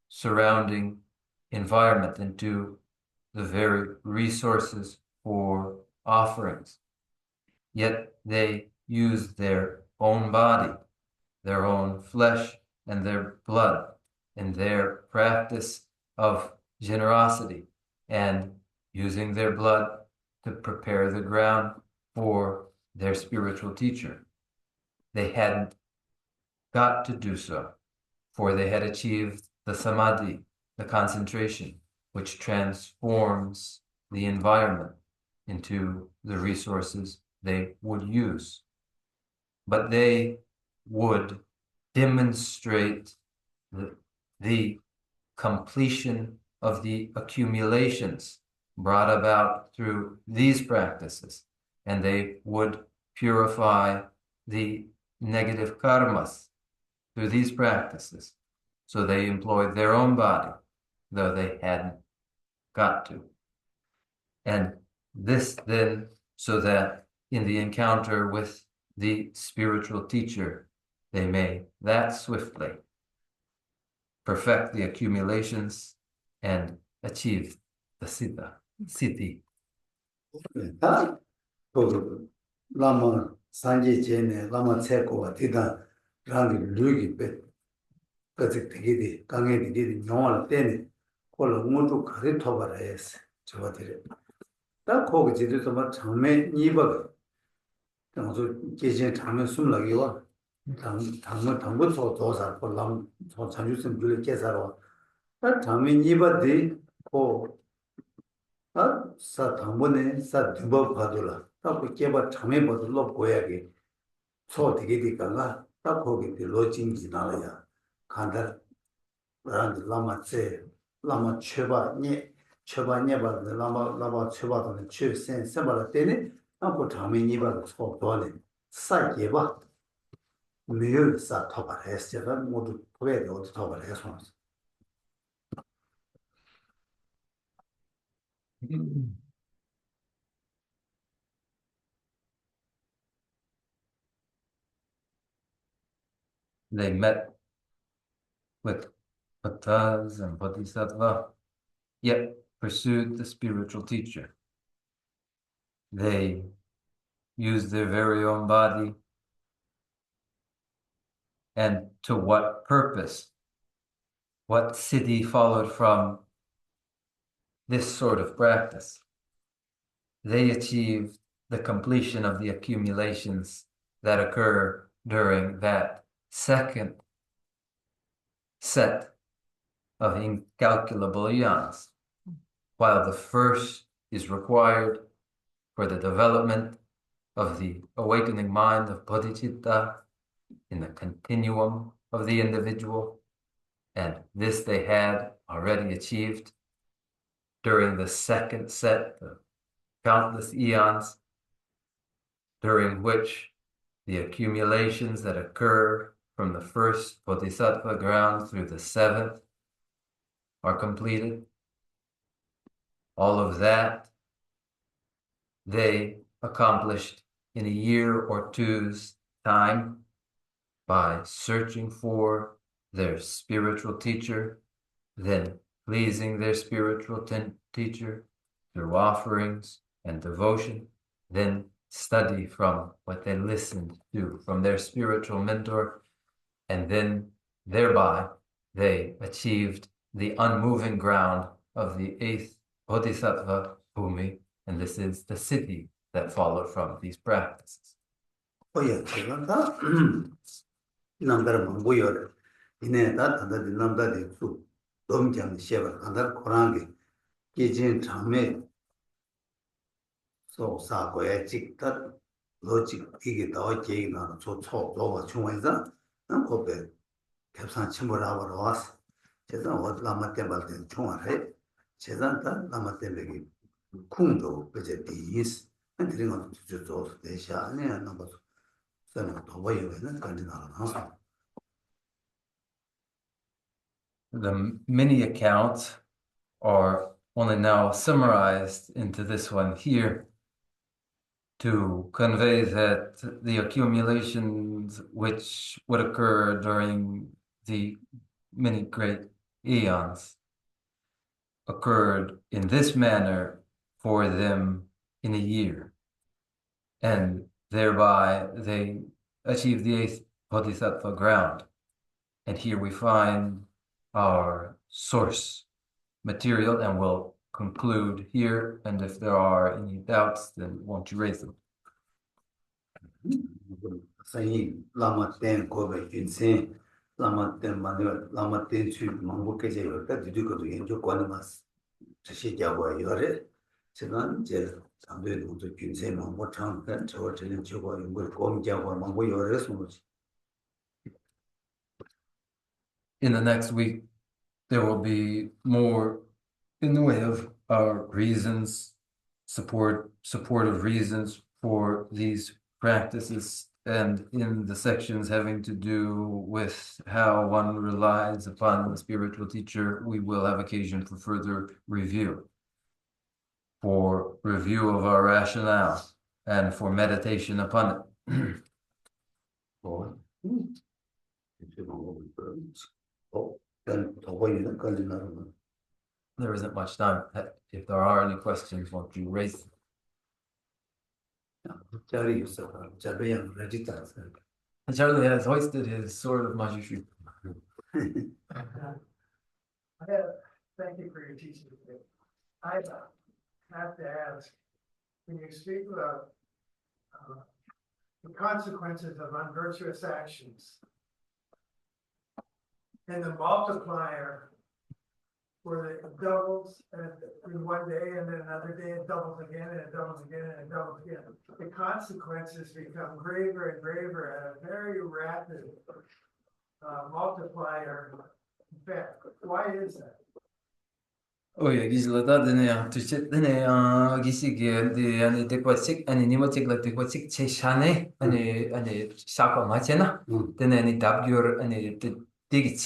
surrounding environment into the very resources for offerings. Yet they used their own body, their own flesh, and their blood in their practice of generosity and using their blood to prepare the ground for their spiritual teacher. They hadn't got to do so, for they had achieved the samadhi, the concentration, which transforms the environment into the resources they would use. But they would demonstrate the completion of the accumulations brought about through these practices, and they would purify the negative karmas through these practices. So they employed their own body, though they hadn't got to. And this then, so that in the encounter with the spiritual teacher, they may that swiftly perfect the accumulations and achieve the siddhi. 다 그 라마 산지 제네 라마 체코가 디다 랑기 류기 베 그지 되게 강에 되게 영화를 때네 콜로 모두 가리 토바라에스 저들이 다 거기 지도서 막 장매 이버 당소 계신 장매 숨라기와 당부 조사 콜람 저 자주선 줄에 계사로 다 장매 이버디 고 사 당번에 사 두번 받으라. 딱 깨봐 참에 받으러 고야기. 소 되게 되니까 딱 거기 로징지 나와야. 간다. 라는 라마체 라마 쳐봐니 쳐봐니 봐. 라마 쳐봐도 쳐센 세발 때네. 아고 참에 니바 소 도네. 사게 봐. 미유 사 토바 했어가 모두 보여야 어디 토바 했어. They met with Buddhas and Bodhisattva, yet pursued the spiritual teacher. They used their very own body. And to what purpose? What siddhi followed from this sort of practice? They achieved the completion of the accumulations that occur during that second set of incalculable eons, while the first is required for the development of the awakening mind of bodhicitta in the continuum of the individual, and this they had already achieved during the second set of countless eons, during which the accumulations that occur from the first bodhisattva ground through the seventh are completed. All of that they accomplished in a year or two's time by searching for their spiritual teacher, then pleasing their spiritual teacher through offerings and devotion, then study from what they listened to from their spiritual mentor, and then thereby they achieved the unmoving ground of the eighth bodhisattva bhumi, and this is the siddhi that followed from these practices. Oh yeah, 남들 뭐고요. 이내 다다들 남들이 수 domjang sheba andar korangi kijin changme so sa goya jikta logic igi dawa jegi na cho cho loba chungwenza nan kobe tepsan chimbora was 재산 어 라마 때문에 총알해 재산다 라마 때문에 쿵도 그제 비스 한들이 건 저저 대샤 아니야 너무 저는 더 보이는 간지나 The many accounts are only now summarized into this one here to convey that the accumulations which would occur during the many great eons occurred in this manner for them in a year, and thereby they achieved the eighth bodhisattva ground. And here we find our source material, and we'll conclude here, and if there are any doubts, then won't you raise them? 사이 라마 때 고베 인생 라마 때 만들 라마 때 주 망고께서 열다 뒤뒤거도 연주 관마스 저시자고 열에 지난 이제 상대의 모두 인생 망고 참된 저 저는 저거 연구 공자고 망고 열에서 뭐지 In the next week, there will be more in the way of reasons, supportive reasons for these practices, and in the sections having to do with how one relies upon the spiritual teacher, we will have occasion for further review, of our rationale, and for meditation upon it. There isn't much time. If there are any questions, won't you raise them? Charlie has hoisted his sword of Majushu. Thank you for your teaching today. I have to ask, when you speak about the consequences of unvirtuous actions and the multiplier where it doubles in one day and then another day it doubles again and it doubles again and it doubles again. The consequences become graver and graver at a very rapid multiplier effect. Why is that? Gizlada dene tüçet dene gisiye de yani tekvatsik ani nimatikla tekvatsik çeşane ani şaka maçena dene ani dabgör ani digi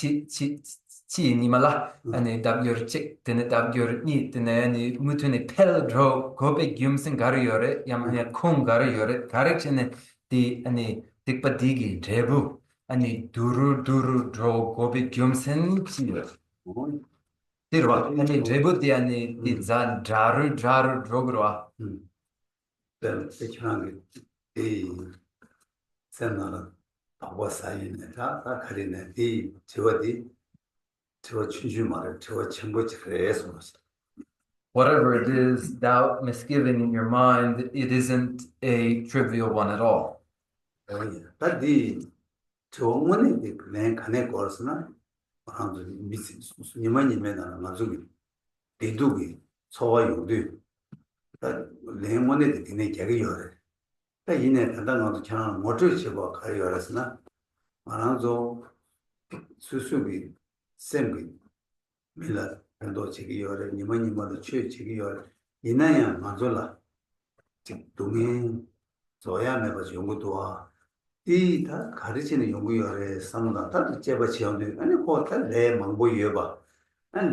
çi nimala ani dabgör çek dene dabgör ni dene ani mutune peldro gobe gyumsen garıyore yani kum garıyore karekçene di ani tekpa digi rebu ani duru dro gobe gyumsen çiyor. Dirwa, ani drebuti ani di zan jaru drogro. 세상에 이 생나라 바보 사이네 다 가리네 이 저디 저 춘주 말을 저 전부지 그래서 Whatever it is, doubt, misgiving in your mind, it isn't a trivial one at all. 다디 정원에 그냥 간에 걸었으나 아무도 미스 니만이면은 나중에 대두기 소와 요도 레몬에 되네 개가 열어 다 이내 단단하고 참 못을 집어 가요 열었으나 말한조 수수비 셈비 밀라 도 지기 열어 니만이만도 취 지기 열어 이나야 맞을라 즉 동행 저야 매버 연구도 와 이다 가르치는 연구열에 삼다 다 제바 지원돼 아니 호텔 내 망보 여봐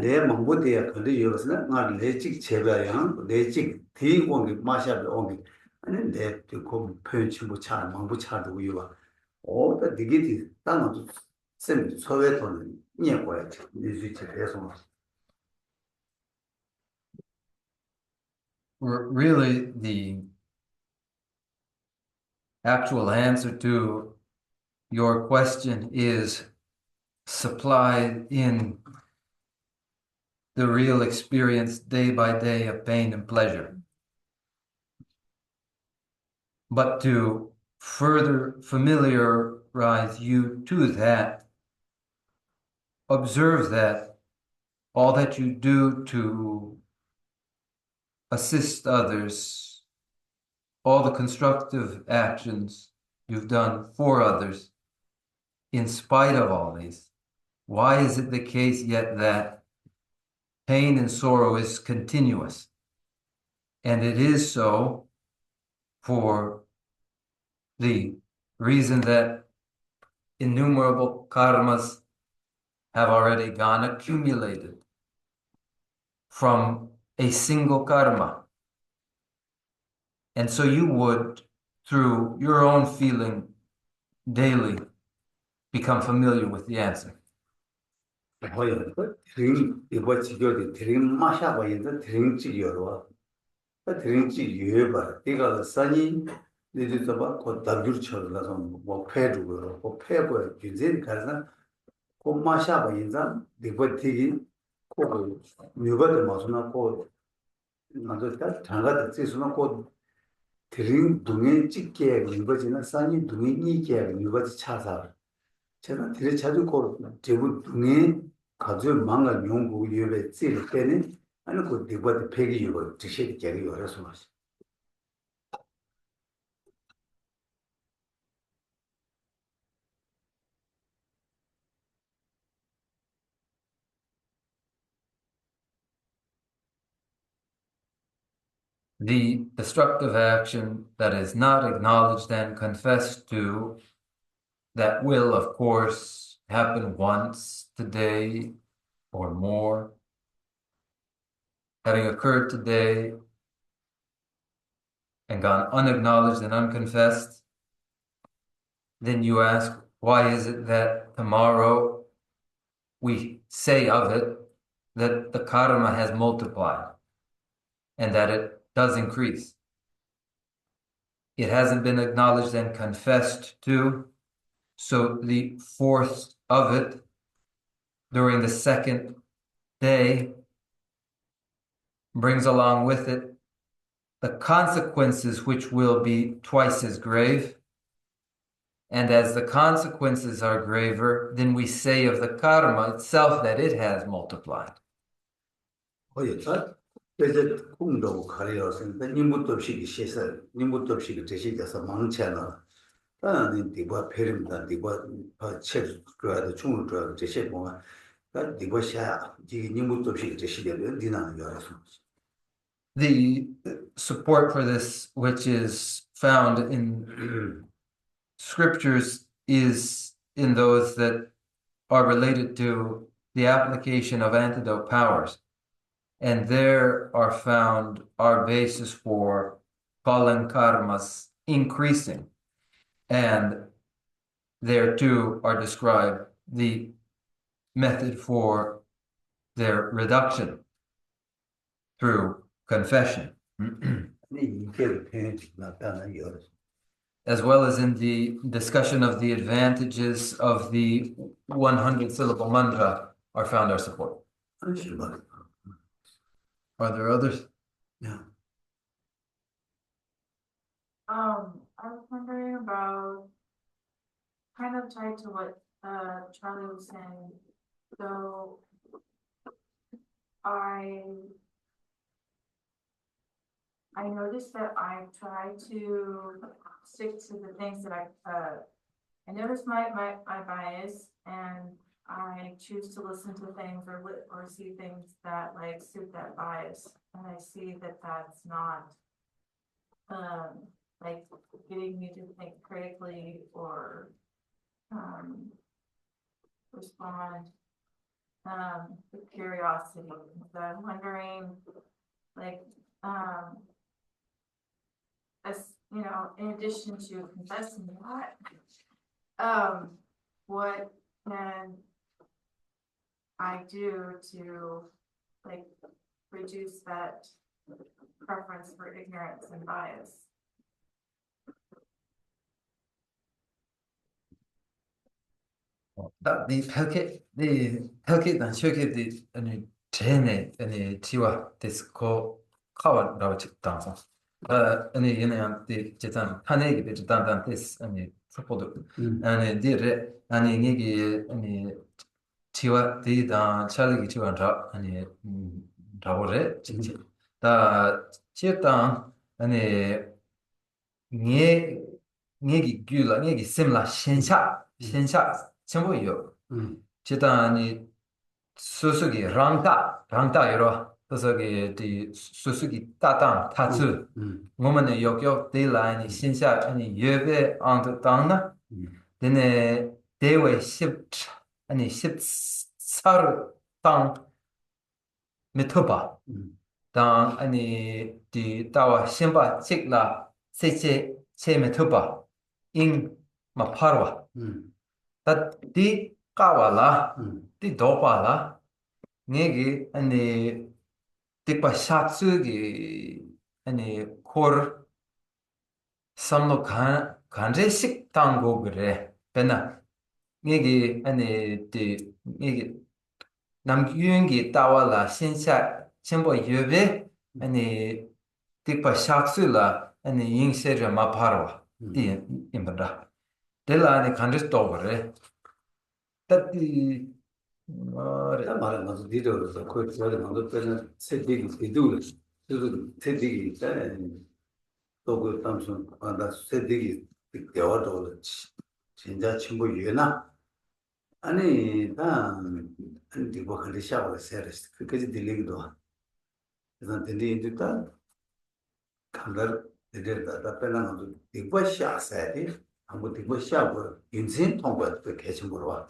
내 망보 대야 근데 여기서는 나 내직 제바야 내직 대공이 마샤be 오미 아니 내 그 표현치 못 차, 망부 차도 이유가 어다 디게디 땅도 쌤 소외도는 녀고야 니지체 해서 Really, the actual answer to your question is supplied in the real experience day by day of pain and pleasure. But to further familiarize you to that, observe that all that you do to assist others, all the constructive actions you've done for others, in spite of all these, why is it the case yet that pain and sorrow is continuous? And it is so for the reason that innumerable karmas have already gone accumulated from a single karma. And so you would, through your own feeling daily, become familiar with the answer. 뭐야, 드링, 이거 지겨도 드링 마셔봐, 이제 드링 지겨워. 드링 지겨봐. 이거 산이, 이제서 봐, 그 답줄 쳐라서 뭐 패주고, 뭐 패고, 이제 가서 그 마셔봐, 이제 이거 되게 그 누가도 마서나 그 먼저 다 장가도 지수나 그 드링 동에 찍게 이거지나 산이 동에 이게 이거지 차사. 제가 되게 자주 그 대부 동에 가져 망을 연구 유에 찌를 때는 아니 그 디버드 폐기 이거 드시게 되게 어려서 맞아. The destructive action that is not acknowledged and confessed to, that will, of course, happen once today or more, having occurred today and gone unacknowledged and unconfessed, then you ask, why is it that tomorrow we say of it that the karma has multiplied and that it does increase? It hasn't been acknowledged and confessed to, so the force of it during the second day brings along with it the consequences, which will be twice as grave. And as the consequences are graver, then we say of the karma itself that it has multiplied. 어여서 이제 공도 가려서 님부터 없이 시서 님부터 없이 제시돼서 망치하나 나는 디바 페림다 디바 책 줘야 충을 줘야 제시 뭐가 디바샤 이 님부터 없이 제시되면 니나는 열어서 The support for this, which is found in scriptures, is in those that are related to the application of antidote powers. And there are found our basis for fallen karmas increasing. And there too are described the method for their reduction through confession. 이게 페인트 나타나 열어서 As well as in the discussion of the advantages of the 100 syllable mantra are found our support. 안심만 Are there others? 야 I was wondering about kind of tied to what Charlie was saying. So I noticed that I try to stick to the things that I notice my bias, and I choose to listen to things or see things that like suit that bias, and I see that that's not like getting me to think critically or respond with curiosity. So I'm wondering, like, as you know, in addition to confessing that, what can I do to like reduce that preference for ignorance and bias? 헬기단 쇼기디 아니 제네 아니 지와 디스코 카와라고 직당서 아니 얘네한 디 제단 하네기 비단단 디스 아니 서포도 아니 디레 아니 니기 아니 지와 디다 찰기 지와라 아니 라고레 진짜 다 치었다 아니 니기 귤라 니기 심라 신샤 전부 요 Chitani Susugi Rangda Yoro, Susugi the Susugi Tatang Tatsu, woman Yokyo, De Line, Shinsha, and Yebe on the Dana, then a Dewe shipped and he shipped Sar Tang Mituba. Dan ani di tawa shimba chikla seche che metuba in maparwa. Tat di kawala, di dopala, ngegi ani tikpa shatsu gi ani kor samno kanre shik tango gre. Pena ngegi ani di ngegi 남유행기 따와라 신사 첨부 유베 아니 틱파 샥스라 아니 잉세르 마파로 디 임바다 델라니 칸르스토 버레 따티 마레 말은 맞아 디도서 그 저기 먼저 때는 세디기 디도를 그 세디기 있잖아요. 또그 담선 안다 세디기 대화도 진짜 친구 유나 아니 다 아니 뭐 그리 샤워 세르스 그까지 들리기도 그래서 들리니까 감дар 되게다 답변한 것도 이거 샤세디 아무 이거 샤워 인생 통과 그 개심 보러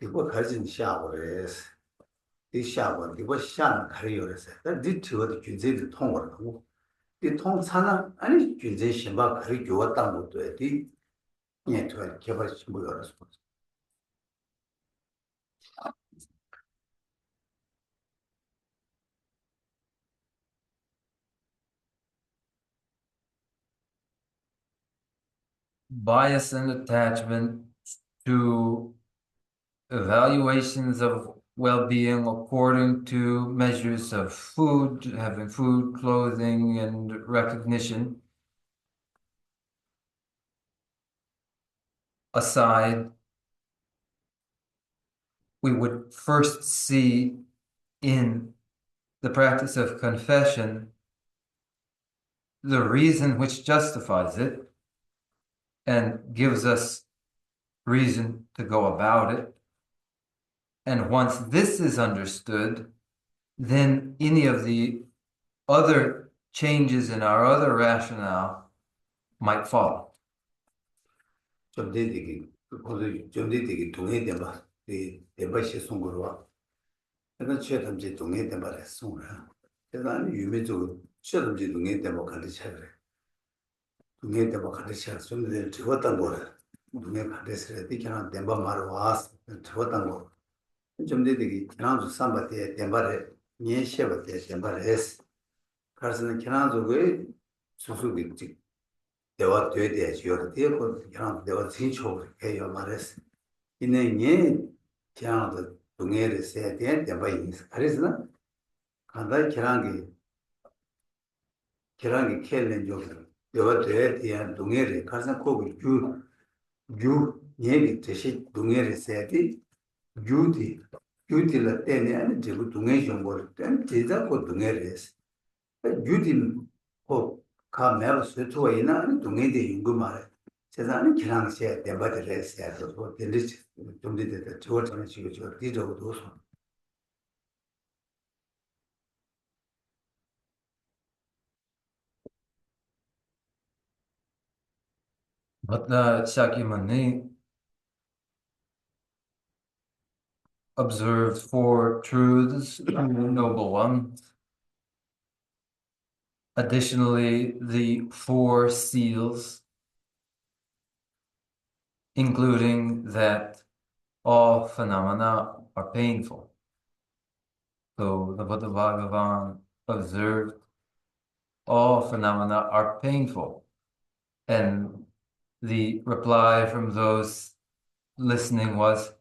이거 가진 샤워레스 이 샤워 이거 샤는 가리요레스 이 저도 균제도 통과하고 이 통사는 아니 균제 심바 가리 교왔던 것도 이 네트워크 개발 신부여서 bias and attachment to evaluations of well-being according to measures of food, having food, clothing, and recognition aside, we would first see in the practice of confession the reason which justifies it and gives us reason to go about it. And once this is understood, then any of the other changes in our other rationale might follow. 좀 되게 좀 되게 동의돼 봐. 이 대바시 송거로 그래서 최담지 동의돼 말해 송을. 그래서 아니 유매적으로 최담지 동의돼 뭐 가르쳐 그래. 동의돼 뭐 가르쳐 좀 적었던 거를 동의 가르쳐야 되잖아. 대바 말 와서 적었던 거. 좀 되게 지난주 삼바때 대바에 예시바때 대바에스. 그래서 지난주에 수수기 대화 되어야지요. 대고 그냥 대화 진초를 해요 말했어. 이내에 그냥 동해를 세야 돼. 대바이 그래서 간다 계란이 켈렌 좀 대화 되어야 동해를 가서 거기 유 얘기 대신 동해를 세야 돼. 유디를 때문에 아니 지금 동해 정보를 때문에 제자고 동해를 했어. 유디 가메로 스토이나 동해대 연구 말해. 세상에 기랑시에 대바를 했어야 또 들리지 좀 되다 저거는 지금 저 뒤져도 But the Shakyamuni observed four truths, noble one. Additionally, the four seals, including that all phenomena are painful. So the Buddha Bhagavan observed all phenomena are painful. And the reply from those listening was,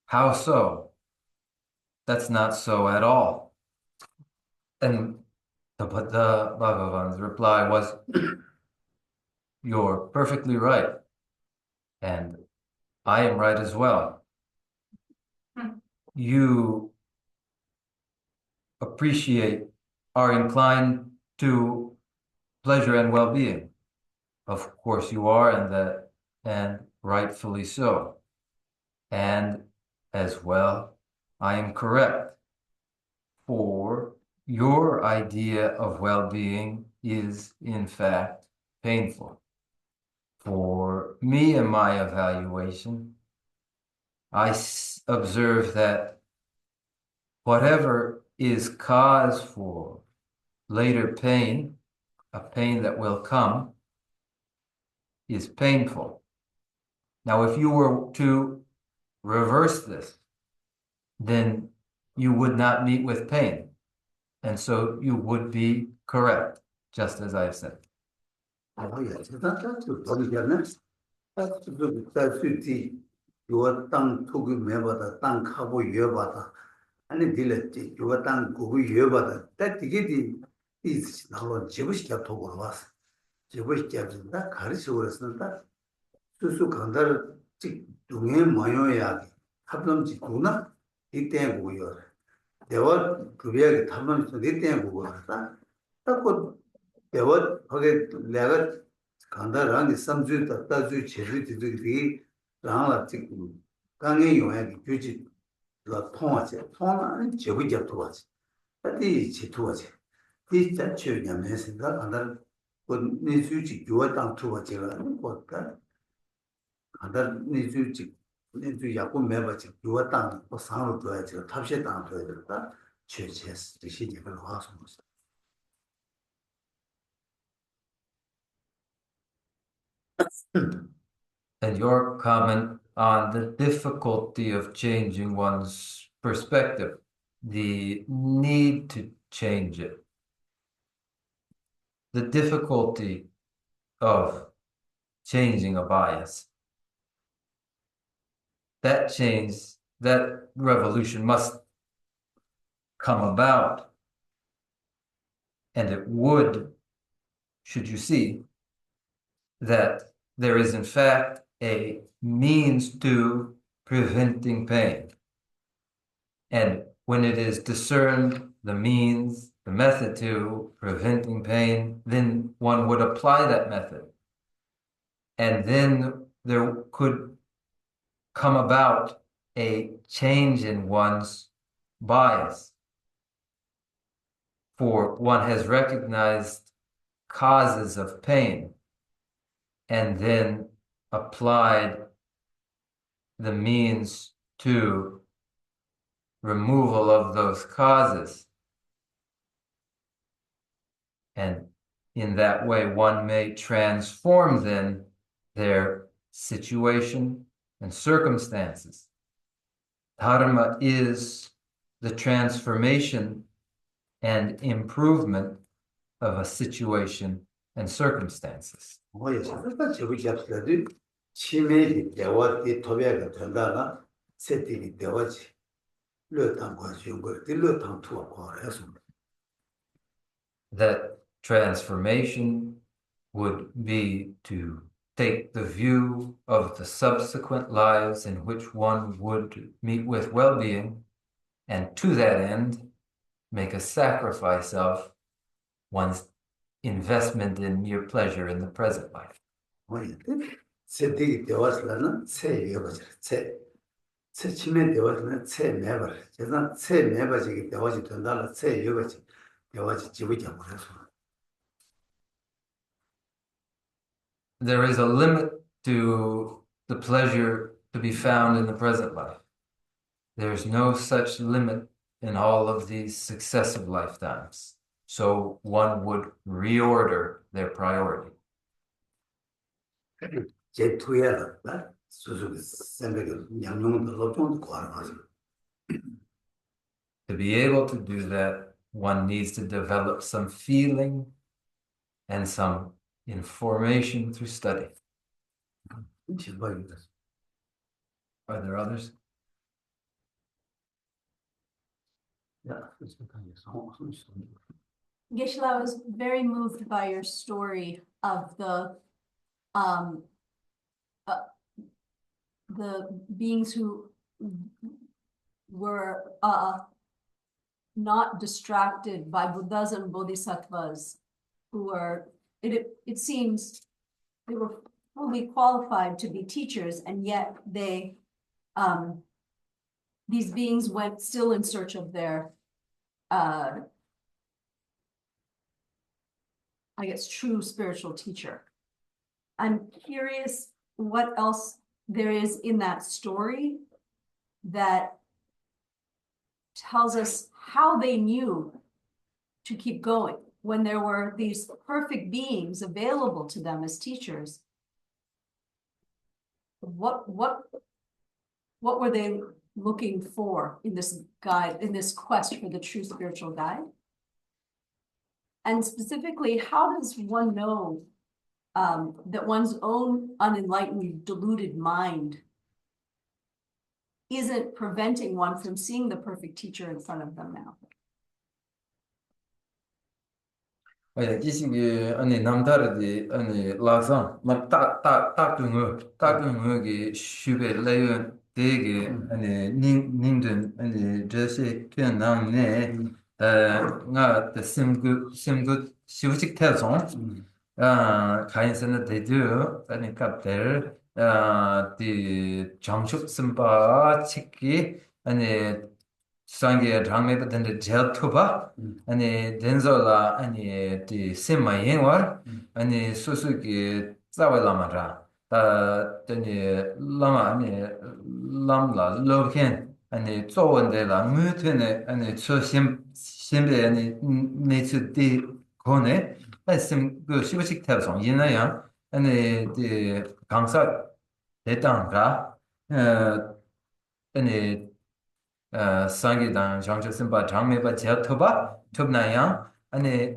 how so? That's not so at all. And the Buddha Bhagavan's reply was, you're perfectly right. And I am right as well. You are inclined to pleasure and well-being. Of course you are, and rightfully so. And as well, I am correct. For your idea of well-being is, in fact, painful. For me in my evaluation, I observe that whatever is cause for later pain, a pain that will come, is painful. Now, if you were to reverse this, then you would not meet with pain. And so you would be correct, just as I've said. 예, 대단하죠. 거기서는 딸수지 요거 땅 토기 매받아 땅 하고 이어받아 아니 딜랬지 요거 땅 고고 이어받아 딱 되게 이 나로 집으시켜 토고 왔어. 집으시켜준다 가르쳐 그랬는데 수수 간다를 직 동해 모여야 합동지 구나 이때 고요. 내가 그비하게 탐험해서 이때 고고 왔다. 딱고 내가 거기 내가 간다라는 삼주다 따주 제주들이 라라 지금 강에 용해 규지 라 통하지 통하는 제부 잡도하지 어디 제도하지 이 자체냐면 생각 안다 그 내주지 요당 투하지라 뭐까 안다 내주지 내주 약고 매바지 요당 뭐 상으로 둬야지 탑시에 당 둬야 될까 최체스 시집을 와서 And your comment on the difficulty of changing one's perspective, the need to change it, the difficulty of changing a bias. That change, that revolution must come about. And it would, should you see that there is in fact a means to preventing pain. And when it is discerned the means, the method to preventing pain, then one would apply that method. And then there could come about a change in one's bias. For one has recognized causes of pain and then applied the means to removal of those causes. And in that way, one may transform then their situation and circumstances. Dharma is the transformation and improvement of a situation and circumstances. 뭐야, 진짜 제국이 잡스라도 치매이 대화의 토비가 된다나 세팅이 대화지. 르탄 관심 거, 르탄 투어 거래서. That transformation would be to take the view of the subsequent lives in which one would meet with well-being, and to that end, make a sacrifice of one's investment in mere pleasure in the present life. 뭐야, 세팅이 대화스라는 새 여버지, 새 치매 대화스는 새 매버. 제가 새 매버지기 대화지 된다나 새 여버지, 대화지 지부지 그래서. There is a limit to the pleasure to be found in the present life. There's no such limit in all of these successive lifetimes. So one would reorder their priority. 제 투여라, 수수 생각이 양용도 로종도 거라서. To be able to do that, one needs to develop some feeling and some information through study. Are there others? Geshe-la, I was very moved by your story of the beings who were not distracted by Buddhas and Bodhisattvas, who were, it seems they were fully qualified to be teachers, and yet they these beings went still in search of their, I guess, true spiritual teacher. I'm curious what else there is in that story that tells us how they knew to keep going when there were these perfect beings available to them as teachers. What were they looking for in this guide, in this quest for the true spiritual guide? And specifically, how does one know that one's own unenlightened, deluded mind isn't preventing one from seeing the perfect teacher in front of them now? 이시기 아니 남다르디 아니 라상 딱딱딱딱둥어기 슈베 레연 되게 아니 닝닝든 아니 저시 편남네 nga the simgu shivchik tason kainsen de do ani kapter the jamshuk simba chiki ani 상계 장매가 된데 제토바 아니 덴저라 아니 디 세마yen와 아니 수수기 자발라마라 다 되니 라마 아니 람라 로켄 아니 조원데라 무트네 아니 심베 아니 네츠디 코네 말씀 그 시부식 태성 이나야 아니 디 강사 대당가 아니 상기당 장처심바 장매바 제토바 톱나야 아니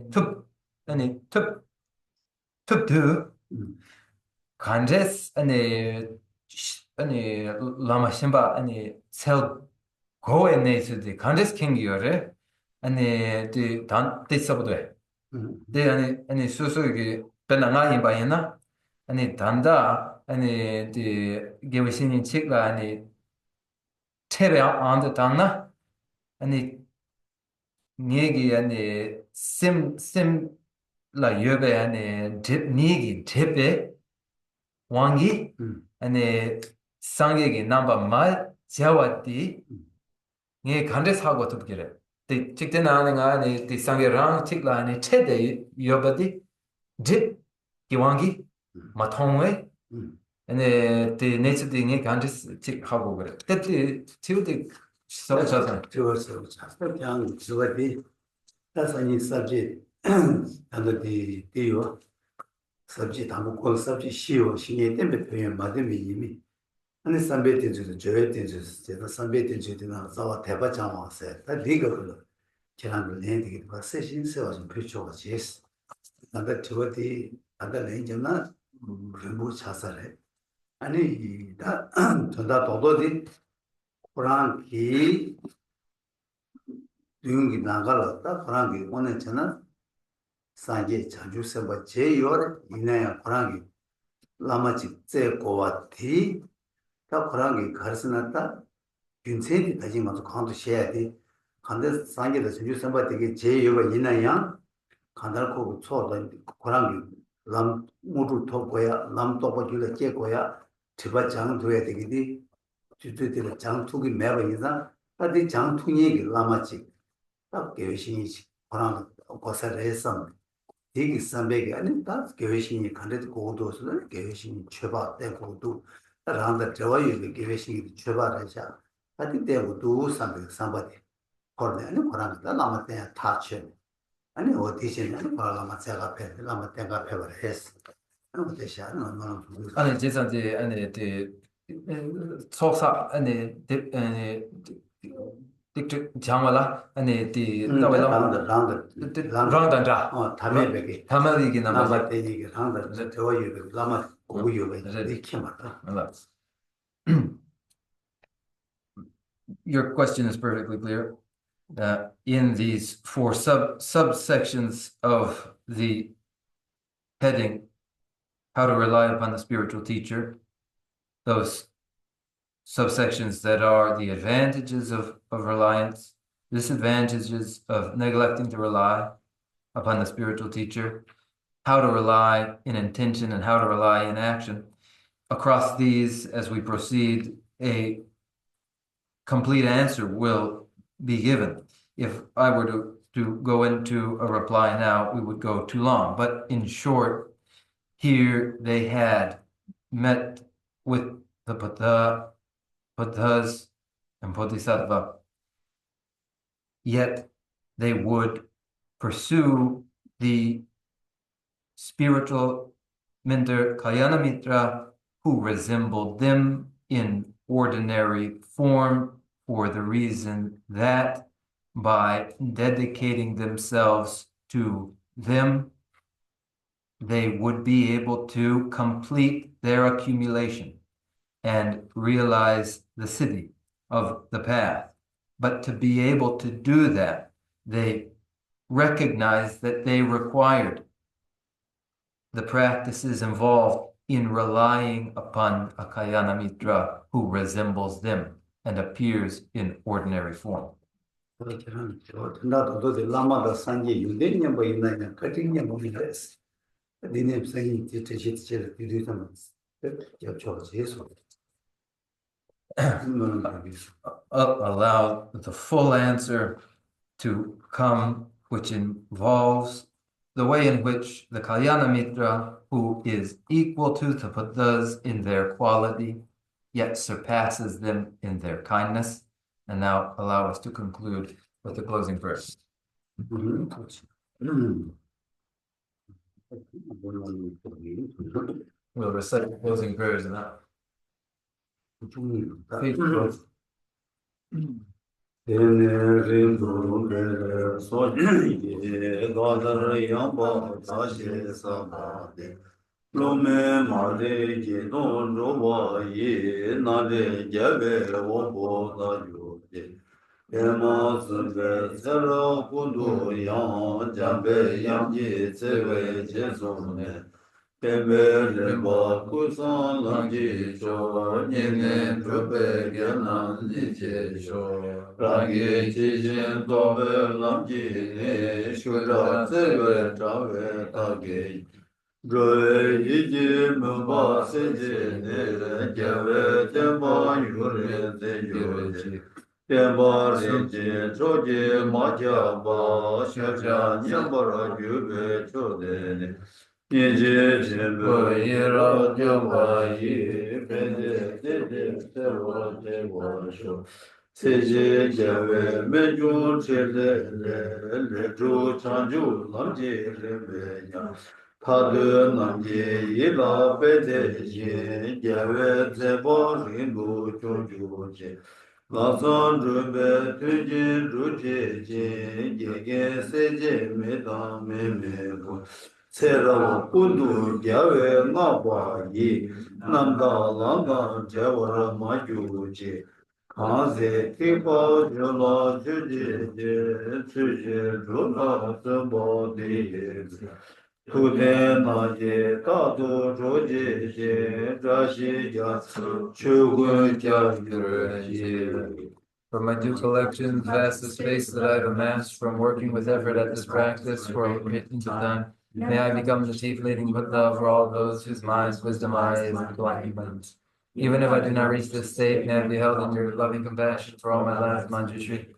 톱투 간제스 아니 라마심바 아니 셀 고에네스디 간제스 킹기요레 아니 디단 데서보데 데 아니 수수기 변나가 임바이나 아니 단다 아니 디 게위신이 책라 아니 테레 안데 당나 아니 니기 아니 심 라여베 아니 니기 제베 왕기 아니 상계기 넘버 말 자와티 니 간데 사고 듣기래 데 직대 나는 아니 디 상계랑 책라 아니 체데 여버디 제 기왕기 마통웨 네, 그 네이처 딩에 간지 책 하고 그래. 그때 지우디 서서서 저서 그냥 저기 다산이 sabji 안데 디요 sabji 담고 걸 sabji 시오 신에 때문에 표현 맞으면 이미 아니 삼베텐즈 저에텐즈 제가 삼베텐즈나 자와 대바장 왔어요. 다 리거로 지난번 내디게 봤어 신세와 좀 표초가 제스. 나도 저기 나도 내잖아 뭐 자살해. 아니 다 전다 도도디 쿠란기 둥기 나갈었다 쿠란기 오늘잖아 산게 자주세바 제요레 이내야 쿠란기 라마치 제고와티 다 쿠란기 가르스나다 균세디 다지마도 강도 셔야디 간데 산게도 자주세바 되게 제요가 이내야 간달코 초도 쿠란기 람 모두 토고야 람 토고줄에 제고야 제바 장도야 되기디 주주들 장투기 매버 이상 다디 장투니기 라마치 딱 계신이 그런 고사래서 되게 선배가 아니 다 계신이 간데 고도서 계신이 최바 때고도 라한다 저와이 계신이 최바라자 다디 때고도 선배 거네 아니 그런 다 라마테 타치 아니 어디신 아니 라마체가 패 라마테가 패버했어 아니 제산지 아니 속사 아니 딕 장말라 아니 랑단자 담에베게 담에베게 나바테니게 랑다 저와이 라마 고유베 이케마다 Your question is perfectly clear. In these four subsections of the heading, how to rely upon the spiritual teacher, those subsections that are the advantages of reliance, disadvantages of neglecting to rely upon the spiritual teacher, how to rely in intention and how to rely in action. Across these, as we proceed, a complete answer will be given. If I were to go into a reply now, we would go too long. But in short, here they had met with the Buddhas and Bodhisattva, yet they would pursue the spiritual mentor Kalyanamitra who resembled them in ordinary form for the reason that by dedicating themselves to them, they would be able to complete their accumulation and realize the city of the path. But to be able to do that, they recognized that they required the practices involved in relying upon a Kalyana Mitra who resembles them and appears in ordinary form. 나도 라마다 산지 유대냐 뭐 있나냐 같은냐 뭐 있어. 니네 생이 제제제 유대잖아. 저 예수. Allow the full answer to come, which involves the way in which the Kalyana Mitra, who is equal to the Buddhas in their quality, yet surpasses them in their kindness. And now allow us to conclude with the closing verse. We'll recite the closing prayers now. Lome mare je don roba ye nare jave wo da yoje ema sunbe zero kundo yang jambe yang je sewe je sonne pebe le ba kusan lang ji cho nyene probe gyanan ji je cho rangi ji jen tobe lang ji ne shura sewe trave tage rồi ji mơ ba se je ne jave jamba yure se yoje Temba re je cho je ma ja ba sha ja nyamba ra ju be cho de ne ye je je bo ye ra ja wa ye pe de se wa de wa sho se je jave me ju che le ju chan ju lam je re be ya Padu namje ila pete je jave zebo rindu chonju je Lasan rube tujin ruje je yege seje medam me bu Sera kundu jave ngaba yi namda langa javara maju je Kanze tipa jala juje je tuje rula sabo de Tude na je tatu roje je rashi ya chugun kya For my due collections, vast the space that I've amassed from working with effort at this practice for a great length of time, may I become the chief leading Buddha for all those whose minds, wisdom, eyes, and enlightenment. Even if I do not reach this state, may I be held in your loving compassion for all my life, Manjushri.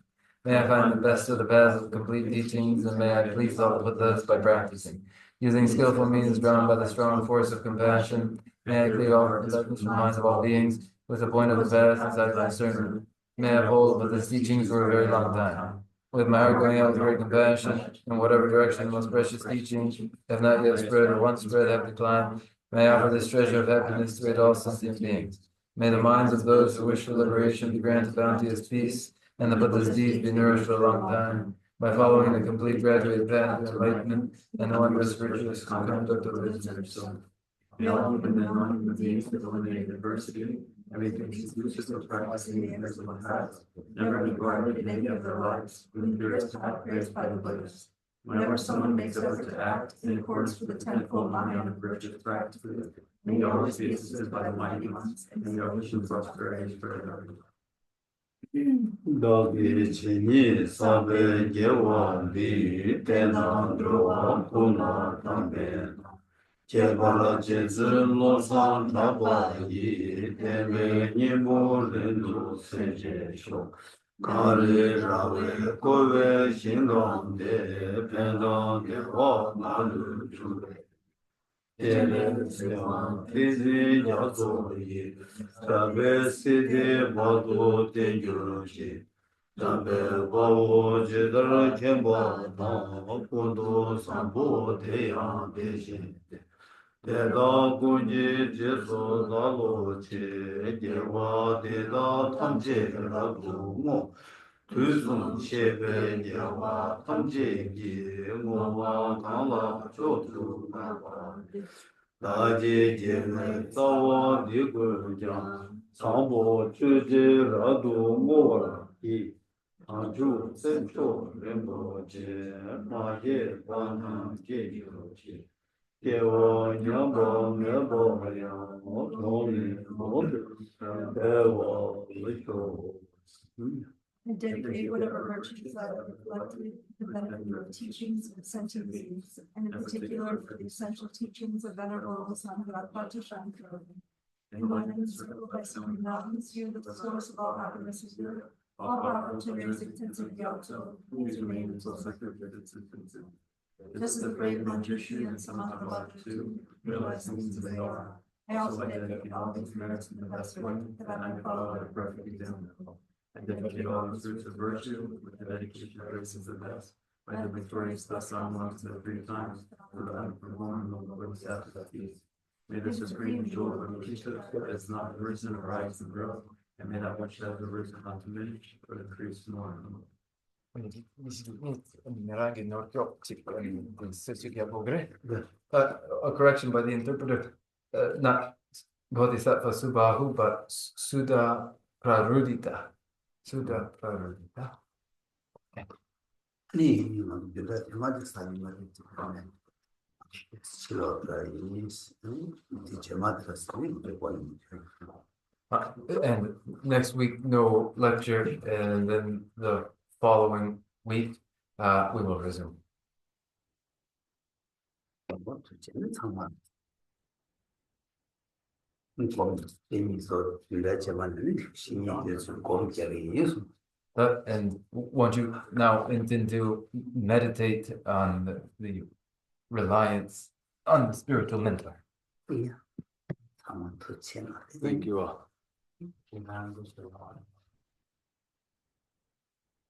May I find the best of the paths of complete teachings, and may I please all the Buddhas by practicing. Using skillful means drawn by the strong force of compassion, may I clear all the darkness from the minds of all beings, with the point of the path as I concern. May I hold Buddha's teachings for a very long time. With my heart going out with great compassion, in whatever direction the most precious teachings have not yet spread or once spread have declined, may I offer this treasure of happiness to all sentient beings. May the minds of those who wish for liberation be granted bounteous peace, and the Buddha's deeds be nourished for a long time. By following the complete graduated path of enlightenment and the wondrous virtuous conduct of the May all human and non-human beings with eliminated adversity, everything conducive to practicing the inners of one path, never be guarded in any of their lives, with the purest path praised by the Buddhas. Whenever someone makes effort to act in accordance with the tenfold line of virtuous practices, may you always be assisted by the mighty ones, and may your wishes prosperity forever. Dagi chini sabe gewa li tena drowa kuna tambe 제발라 제즈로 산타바이 데베니 모르노 세제쇼 가르라웨 고베 신동데 펜동데 와마루 주베 데레스와 디지 야소이 사베시데 바도 데요시 담베 바오 제들 켐바다 고도 삼보 대야 대신 대다 군지 제소 나로치 제와 대다 탐제라고 뭐 두순 셰베 제와 탐제기 뭐와 강라 조투가 다제 제네 사와 니고자 상보 주제라도 뭐라 이 아주 센초 렘보제 마예 반한 제지로지 개워 녀보 녀보야 돈이 모두 배워 이거 And dedicate whatever virtues that are reflected the benefit of teachings of sentient beings, and in particular for the essential teachings of Venerable Sangha Shankar. Combine and encircled by so many mountains, here the source of all happiness is good. All power to raise extensive Gyato, please remain until sacred its infancy. Just as the brave Manjushri and Samatha too realize things as they are, I also dedicate all these merits in the best way that I might follow their perfect example. I dedicate all the fruits of virtue with the dedication of graces the best, by the victorious thus on once in the three times, for the unperformed and the Lord's sacrifice. May the supreme joy of the priesthood has not risen or rise and grow, and may that which has arisen not diminish, but increase more and more. A correction by the interpreter, not Bodhisattva Subahu, but Sudha Prarudita. Sudha Prarudita. 네, 내가 대마지 사님을 하면 And next week, no lecture, and then the following week, we will resume. And once you now intend to meditate on the reliance on the spiritual mentor. Thank you all.